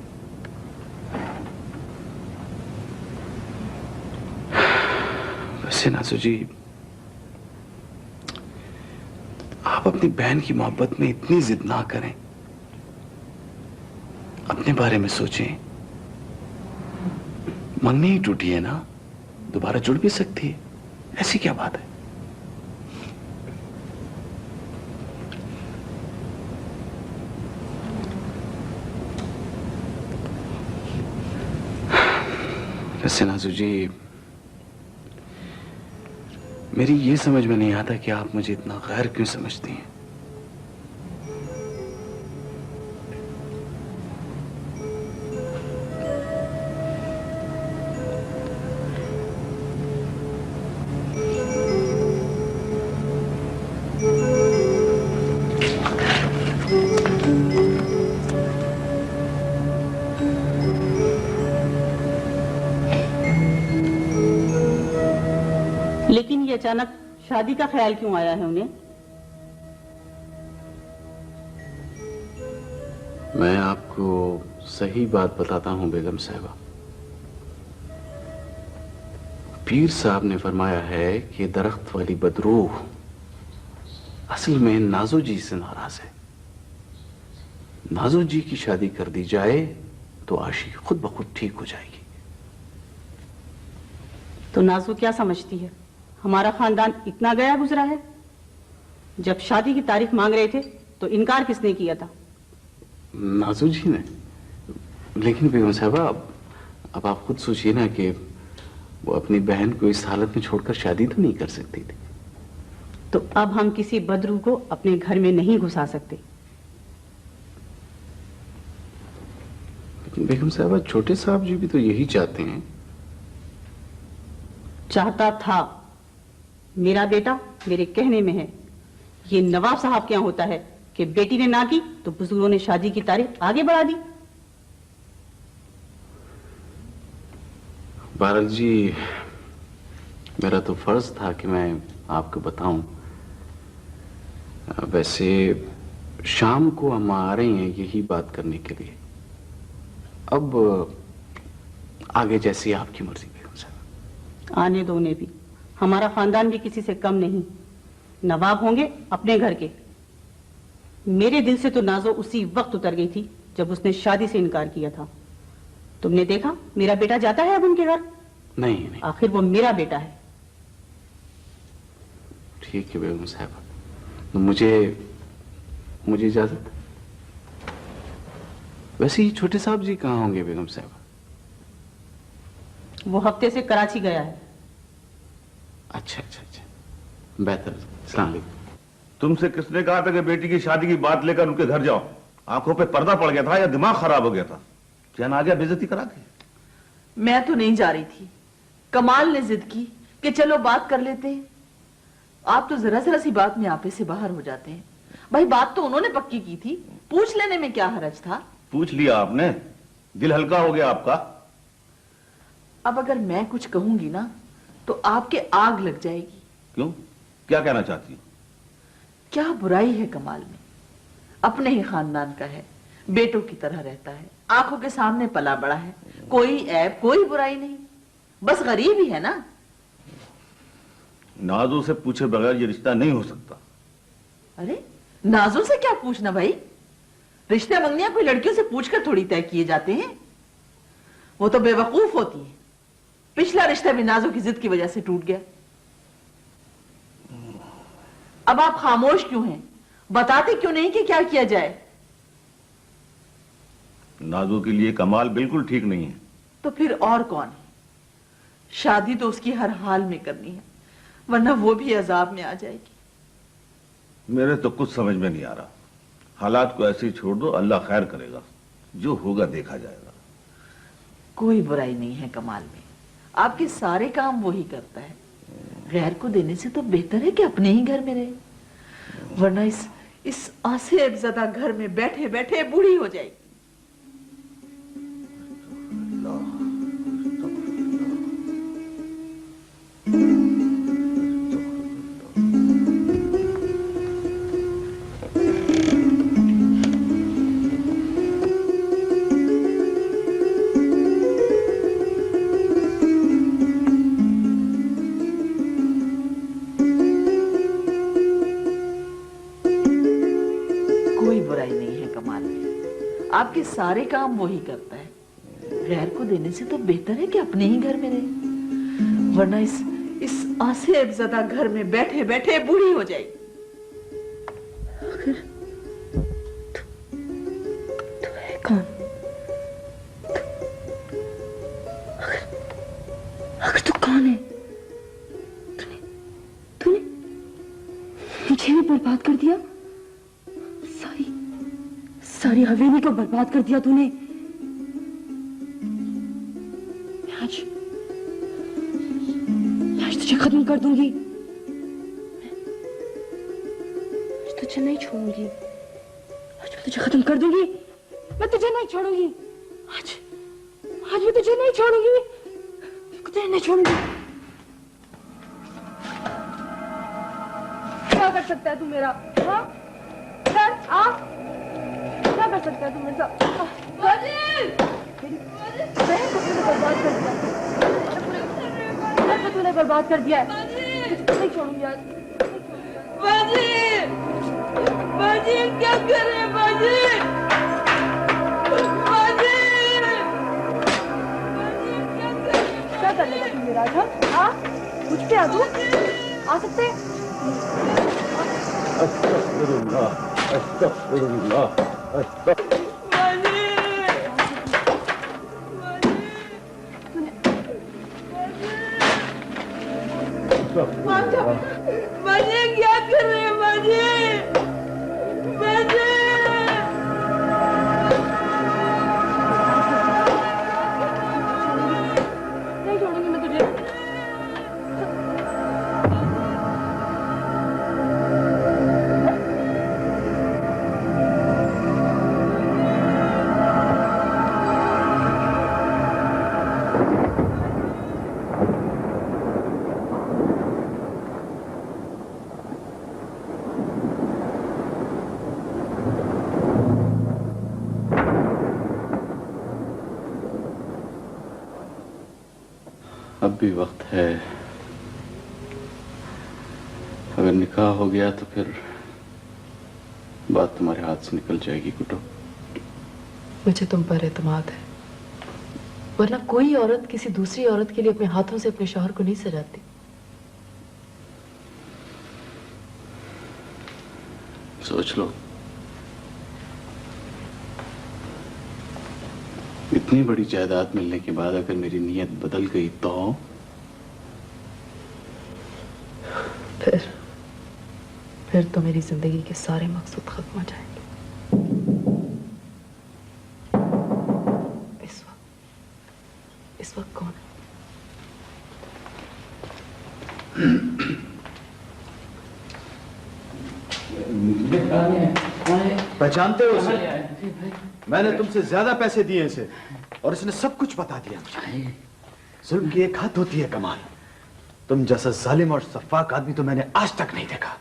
A: वैसे नासू जी, आप अपनी बहन की मोहब्बत में इतनी जिद ना करें, अपने बारे में सोचें। मंगनी ही टूटी है ना, दोबारा जुड़ भी सकती है, ऐसी क्या बात है? वैसे नाजू जी, मेरी ये समझ में नहीं आता कि आप मुझे इतना गैर क्यों समझती हैं।
K: लेकिन ये अचानक शादी का ख्याल क्यों आया है उन्हें?
A: मैं आपको सही बात बताता हूं बेगम साहिबा। पीर साहब ने फरमाया है कि दरख्त वाली बदरूह असल में नाजो जी से नाराज है। नाजो जी की शादी कर दी जाए तो आशी खुद ब खुद ठीक हो जाएगी।
K: तो नाजो क्या समझती है, हमारा खानदान इतना गया गुजरा है? जब शादी की तारीख मांग रहे थे तो इनकार किसने किया था?
A: नाजो जी ने। लेकिन बेगम साहबा, अब आप खुद सोचिए ना कि वो अपनी बहन को इस हालत में छोड़कर शादी तो नहीं कर सकती थी।
K: तो अब हम किसी बदरू को अपने घर में नहीं घुसा सकते।
A: लेकिन बेगम साहबा, छोटे साहब जी भी तो यही चाहते हैं।
K: चाहता था। मेरा बेटा मेरे कहने में है। ये नवाब साहब क्या होता है कि बेटी ने ना की तो बुजुर्गों ने शादी की तारीख आगे बढ़ा दी।
A: बहरहाल जी, मेरा तो फर्ज था कि मैं आपको बताऊं। वैसे शाम को हम आ रहे हैं यही बात करने के लिए। अब आगे जैसी आपकी मर्जी बेगम साहब।
K: आने दो उन्हें भी। हमारा खानदान भी किसी से कम नहीं। नवाब होंगे अपने घर के। मेरे दिल से तो नाजो उसी वक्त उतर गई थी जब उसने शादी से इनकार किया था। तुमने देखा मेरा बेटा जाता है अब उनके घर?
A: नहीं।
K: आखिर वो मेरा बेटा है।
A: ठीक है बेगम साहब, तो मुझे इजाजत। वैसे ही छोटे साहब जी कहाँ होंगे बेगम साहब?
K: वो हफ्ते से कराची गया है।
A: अच्छा, बेहतर। अस्सलाम वालेकुम।
D: तुमसे किसने कहा था कि बेटी की शादी की बात लेकर उनके घर जाओ? आंखों पे पर्दा पड़ गया था या दिमाग खराब हो गया था? क्या ना आ गया बेइज्जती करा के?
B: मैं तो नहीं जा रही थी। कमाल ने जिद की कि चलो बात कर लेते हैं। आप तो जरा सी बात में आपे से बाहर हो जाते हैं। भाई बात तो उन्होंने पक्की की थी, पूछ लेने में क्या हर्ज था?
D: पूछ लिया आपने, दिल हल्का हो गया आपका।
B: अब अगर मैं कुछ कहूंगी ना तो आपके आग लग जाएगी।
D: क्यों? क्या कहना चाहती हो?
B: क्या बुराई है कमाल में? अपने ही खानदान का है, बेटों की तरह रहता है, आंखों के सामने पला बड़ा है, कोई ऐब कोई बुराई नहीं, बस गरीब ही है ना।
D: नाजो से पूछे बगैर ये रिश्ता नहीं हो सकता।
B: अरे नाजो से क्या पूछना भाई? रिश्ते मंगनियां कोई लड़कियों से पूछकर थोड़ी तय किए जाते हैं। वो तो बेवकूफ होती है। पिछला रिश्ता भी नाजो की जिद की वजह से टूट गया। अब आप खामोश क्यों हैं? बताते क्यों नहीं कि क्या किया जाए?
D: नाजो के लिए कमाल बिल्कुल ठीक नहीं है।
B: तो फिर और कौन है? शादी तो उसकी हर हाल में करनी है, वरना वो भी अजाब में आ जाएगी।
D: मेरे तो कुछ समझ में नहीं आ रहा। हालात को ऐसे ही छोड़ दो, अल्लाह खैर करेगा, जो होगा देखा जाएगा।
B: कोई बुराई नहीं है कमाल में। आपके सारे काम वो ही करता है। गैर को देने से तो बेहतर है कि अपने ही घर में रहे, वरना इस आसेबज़दा घर में बैठे बैठे बूढ़ी हो जाएगी। आपके सारे काम वो ही करता है। गैर को देने से तो बेहतर है कि अपने ही घर में रहे, वरना इस आसेबज़दा घर में बैठे बैठे बूढ़ी हो जाएगी।
C: आखिर तू है कौन? आखिर तू कौन है? तूने मुझे भी बर्बाद कर दिया। सारी हवेली को बर्बाद कर दिया तूने। आज तुझे खत्म कर दूंगी। आज तुझे नहीं छोड़ूंगी। आज मैं तुझे खत्म कर दूंगी। मैं तुझे नहीं छोड़ूंगी। आज मैं तुझे नहीं छोड़ूंगी। तुझे नहीं छोड़ूंगी। क्या कर सकता है तू मेरा? हाँ कर आ क्या कर सकता है तू मेरे साथ? बहन को तूने बर्बाद कर दिया। बहन को तूने बर्बाद कर दिया है। नहीं छोड़ूंगी आज।
L: बाजी क्या करे? बाजी
C: क्या कर लेगा तू मेरा? आ मुझ पे आ, तू आ सकते?
H: अस्तगफिरुल्लाह, अस्तगफिरुल्लाह,
L: बाजी क्या कर रहे हैं बाजी? बाजी
C: नहीं छोड़ूंगी मैं तुझे।
A: अब भी वक्त है। अगर निकाह हो गया तो फिर बात तुम्हारे हाथ से निकल जाएगी कुटो।
E: मुझे तुम पर एतमाद है, वरना कोई औरत किसी दूसरी औरत के लिए अपने हाथों से अपने शौहर को नहीं सजाती।
A: सोच लो, इतनी बड़ी जायदाद मिलने के बाद अगर मेरी नीयत बदल गई तो
E: फिर तो मेरी जिंदगी के सारे मकसद खत्म हो जाएंगे। इस वक्त कौन
F: है? पहचानते हो उसे? मैंने तुमसे ज्यादा पैसे दिए इसे और इसने सब कुछ बता दिया मुझे। जुल्म की एक हद होती है कमाल। तुम जैसा जालिम और सफाक आदमी तो मैंने आज तक नहीं देखा।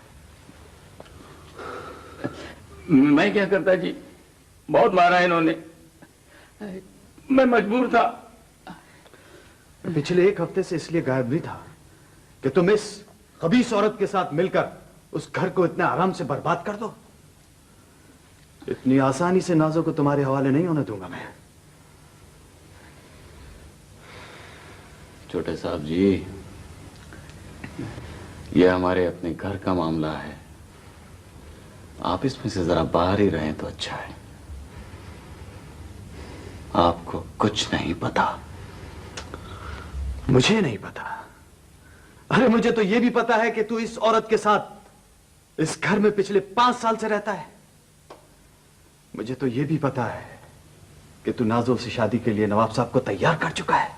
J: मैं क्या करता जी, बहुत मारा है इन्होंने, मैं मजबूर था।
F: पिछले एक हफ्ते से इसलिए गायब भी था कि तुम इस खबीस औरत के साथ मिलकर उस घर को इतने आराम से बर्बाद कर दो। इतनी आसानी से नाजो को तुम्हारे हवाले नहीं होने दूंगा मैं।
A: छोटे साहब जी, यह हमारे अपने घर का मामला है, आप इसमें से जरा बाहर ही रहें तो अच्छा है। आपको कुछ नहीं पता।
F: मुझे नहीं पता? अरे मुझे तो यह भी पता है कि तू इस औरत के साथ इस घर में पिछले 5 साल से रहता है। मुझे तो यह भी पता है कि तू नाजो से शादी के लिए नवाब साहब को तैयार कर चुका है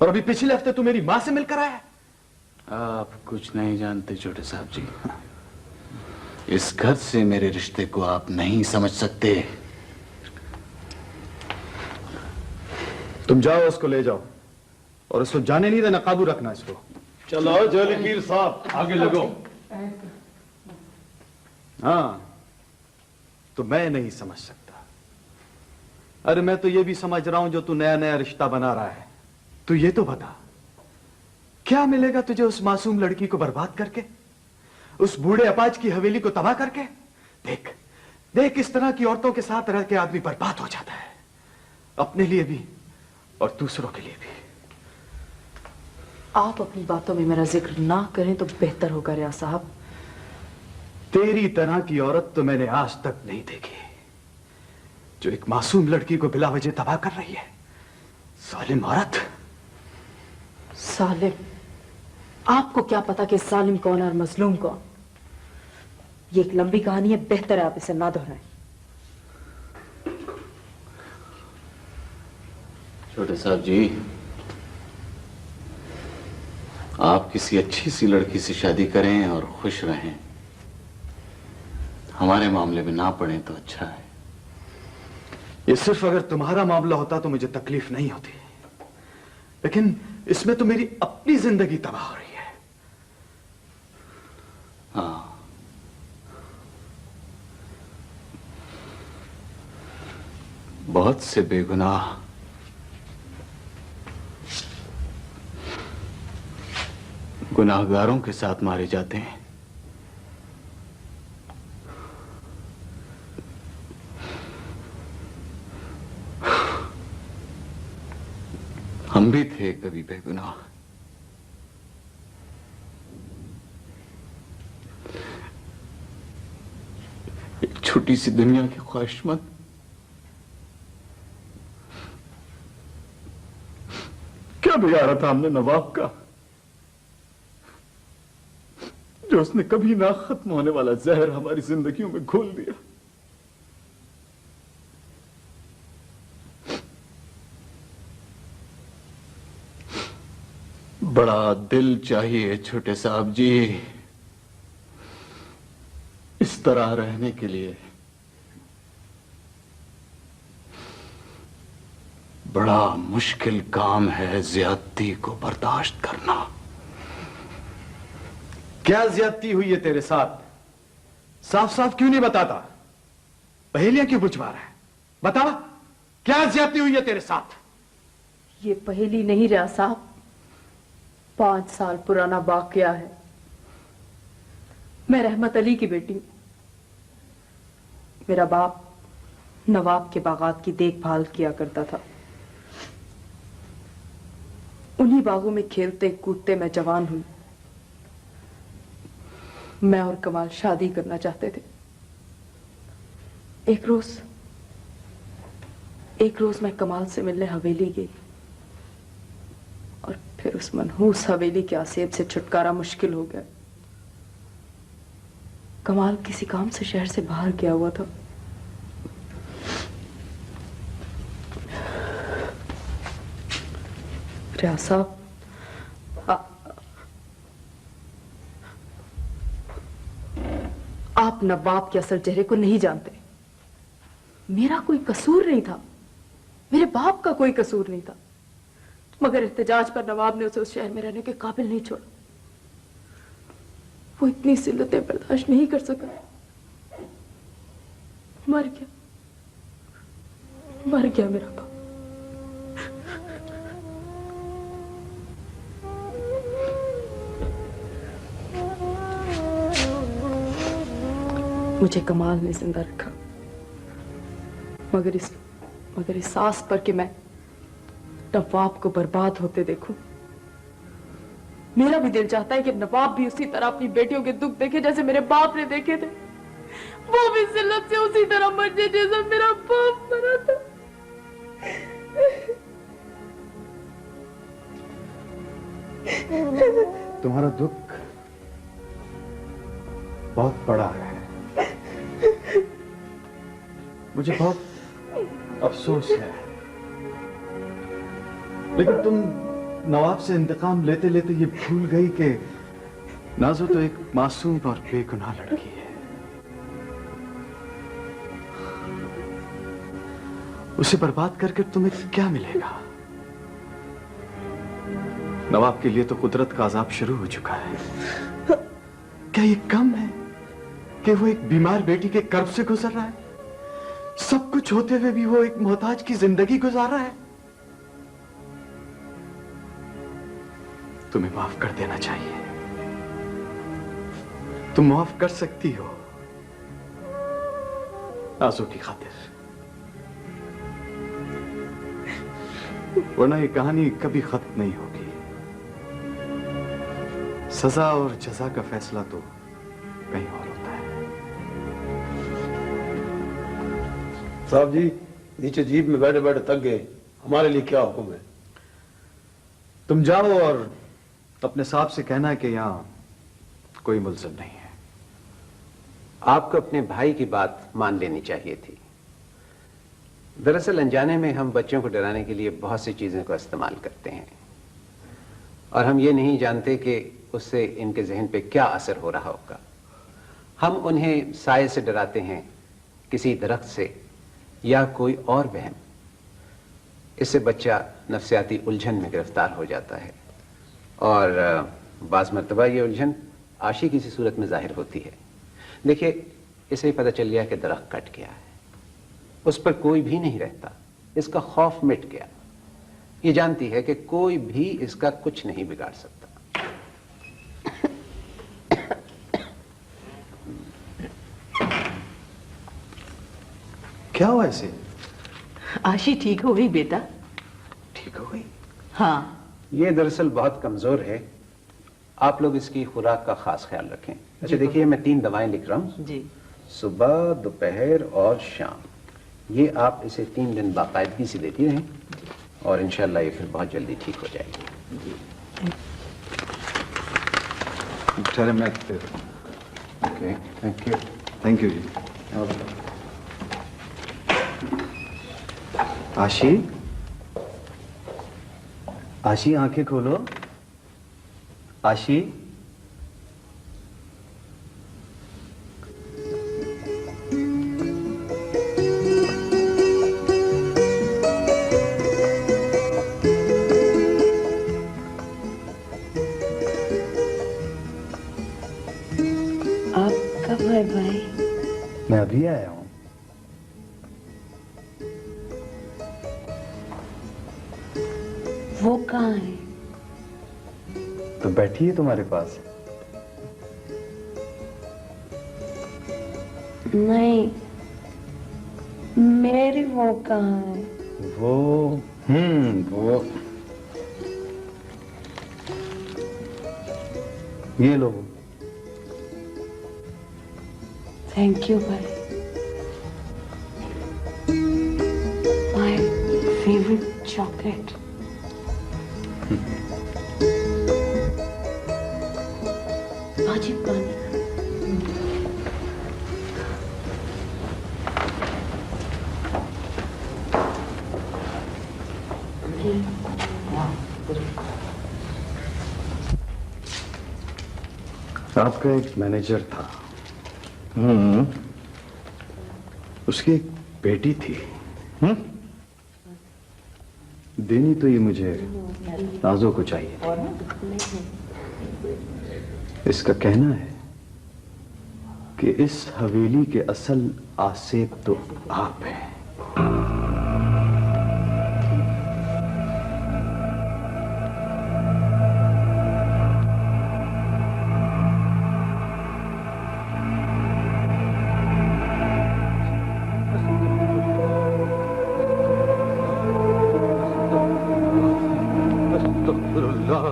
F: और अभी पिछले हफ्ते तू मेरी मां से मिलकर आया।
A: आप कुछ नहीं जानते छोटे साहब जी, इस घर से मेरे रिश्ते को आप नहीं समझ सकते।
F: तुम जाओ, उसको ले जाओ और उसको जाने नहीं देना, काबू रखना इसको।
D: चलो जलील साहब आगे लगो।
F: हाँ, तो मैं नहीं समझ सकता। अरे मैं तो ये भी समझ रहा हूं जो तू नया नया रिश्ता बना रहा है। तू ये तो बता, क्या मिलेगा तुझे उस मासूम लड़की को बर्बाद करके, उस बूढ़े अपाज की हवेली को तबाह करके? देख देख, इस तरह की औरतों के साथ रह के आदमी बर्बाद हो जाता है, अपने लिए भी और दूसरों के लिए भी।
E: आप अपनी बातों में मेरा जिक्र ना करें तो बेहतर होगा रियाज साहब।
F: तेरी तरह की औरत तो मैंने आज तक नहीं देखी जो एक मासूम लड़की को बिला वजह तबाह कर रही है। सालिम औरत।
E: सालिम? आपको क्या पता कि सालिम कौन है और मजलूम कौन? ये एक लंबी कहानी है, बेहतर है आप इसे ना दोहराएं।
A: छोटे साहब जी, आप किसी अच्छी सी लड़की से शादी करें और खुश रहें, हमारे मामले में ना पड़े तो अच्छा है।
F: ये सिर्फ अगर तुम्हारा मामला होता तो मुझे तकलीफ नहीं होती, लेकिन इसमें तो मेरी अपनी जिंदगी तबाह हो रही है।
A: हाँ, बहुत से बेगुनाह गुनाहगारों के साथ मारे जाते हैं। हम भी थे कभी बेगुनाह। एक छोटी सी दुनिया के ख्वाहिशमंद, क्या बिगाड़ा था हमने नवाब का? जो उसने कभी ना खत्म होने वाला जहर हमारी जिंदगियों में घोल दिया। बड़ा दिल चाहिए छोटे साहब जी इस तरह रहने के लिए। बड़ा मुश्किल काम है ज्यादती को बर्दाश्त करना।
F: क्या ज्यादती हुई है तेरे साथ? साफ साफ क्यों नहीं बताता? पहेलियां क्यों बुझवा रहा है? बता, क्या ज्यादती हुई है तेरे साथ?
E: ये पहेली नहीं रहा साहब, 5 साल पुराना वाकया है। मैं रहमत अली की बेटी हूं। मेरा बाप नवाब के बागात की देखभाल किया करता था। उन्हीं बागों में खेलते कूदते मैं जवान हुई। मैं और कमाल शादी करना चाहते थे। एक रोज मैं कमाल से मिलने हवेली गई और फिर उस मनहूस हवेली के आसेब से छुटकारा मुश्किल हो गया। कमाल किसी काम से शहर से बाहर गया हुआ था। रियाज साहब, आप नवाब के असल चेहरे को नहीं जानते। मेरा कोई कसूर नहीं था, मेरे बाप का कोई कसूर नहीं था, मगर एहतजाज पर नवाब ने उसे उस शहर में रहने के काबिल नहीं छोड़ा। वो इतनी जिल्लतें बर्दाश्त नहीं कर सका, मर गया मेरा बाप। मुझे कमाल ने जिंदा रखा, मगर इस आस पर कि मैं नवाब को बर्बाद होते देखूं। मेरा भी दिल चाहता है कि नवाब भी उसी तरह अपनी बेटियों के दुख देखे जैसे मेरे बाप ने देखे थे। वो भी जिल्लत से उसी तरह मर जाए जैसे मेरा बाप मरा था।
F: तुम्हारा दुख बहुत बड़ा है। मुझे बहुत अफसोस है, लेकिन तुम नवाब से इंतकाम लेते लेते ये भूल गई कि नाज़ो तो एक मासूम और बेगुनाह लड़की है। उसे बर्बाद करके तुम्हें क्या मिलेगा? नवाब के लिए तो कुदरत का अजाब शुरू हो चुका है। क्या ये कम है कि वो एक बीमार बेटी के कर्ब से गुजर रहा है? सब कुछ होते हुए भी वो एक मोहताज की जिंदगी गुजार रहा है। तुम्हें माफ कर देना चाहिए। तुम माफ कर सकती हो नाज़ो की खातिर, वरना ये कहानी कभी खत्म नहीं होगी। सजा और जजा का फैसला तो कहीं और होता है।
H: साहब जी, नीचे जीप में बैठे बैठे थक गए, हमारे लिए क्या हुक्म है?
F: तुम जाओ और अपने साहब से कहना कि यहां कोई मुल्ज़िम नहीं है।
M: आपको अपने भाई की बात मान लेनी चाहिए थी। दरअसल अनजाने में हम बच्चों को डराने के लिए बहुत सी चीज़ों का इस्तेमाल करते हैं और हम ये नहीं जानते कि उससे इनके जहन पे क्या असर हो रहा होगा। हम उन्हें साए से डराते हैं, किसी दरख्त से या कोई और वहम। इससे बच्चा नफ्सियाती उलझन में गिरफ्तार हो जाता है और बाज़ मर्तबा ये उलझन आशी किसी सूरत में जाहिर होती है। देखिए, इसे ही पता चल गया कि दरख्त कट गया है, उस पर कोई भी नहीं रहता, इसका खौफ मिट गया। ये जानती है कि कोई भी इसका कुछ नहीं बिगाड़ सकता।
F: क्या हुआ इसे?
K: आशी ठीक हो गई बेटा?
M: ठीक हो गई?
K: हाँ।
M: ये दरअसल बहुत कमजोर है, आप लोग इसकी खुराक का खास ख्याल रखें। अच्छा देखिए, मैं 3 दवाएं लिख रहा हूँ
K: जी,
M: सुबह, दोपहर और शाम। ये आप इसे 3 दिन बाकायदगी से देती रहें और इंशाल्लाह ये फिर बहुत जल्दी ठीक हो जाएगी।
F: ठहरे मैं
M: okay, thank you.
F: Thank you जी। आशी, आशी आंखें खोलो। आशी,
G: आप कब आए भाई?
F: मैं अभी आया हूं।
G: वो कहाँ है?
F: तो बैठिए तुम्हारे पास।
G: नहीं, मेरी वो कहाँ है?
F: वो ये लो।
G: थैंक यू भाई। My favourite chocolate. बाजी पानी।
F: आपका एक मैनेजर था, उसकी एक बेटी थी। देनी तो ये मुझे नाजो को चाहिए। इसका कहना है कि इस हवेली के असल आसेब तो आप हैं।
H: अस्तगफिरुल्लाह।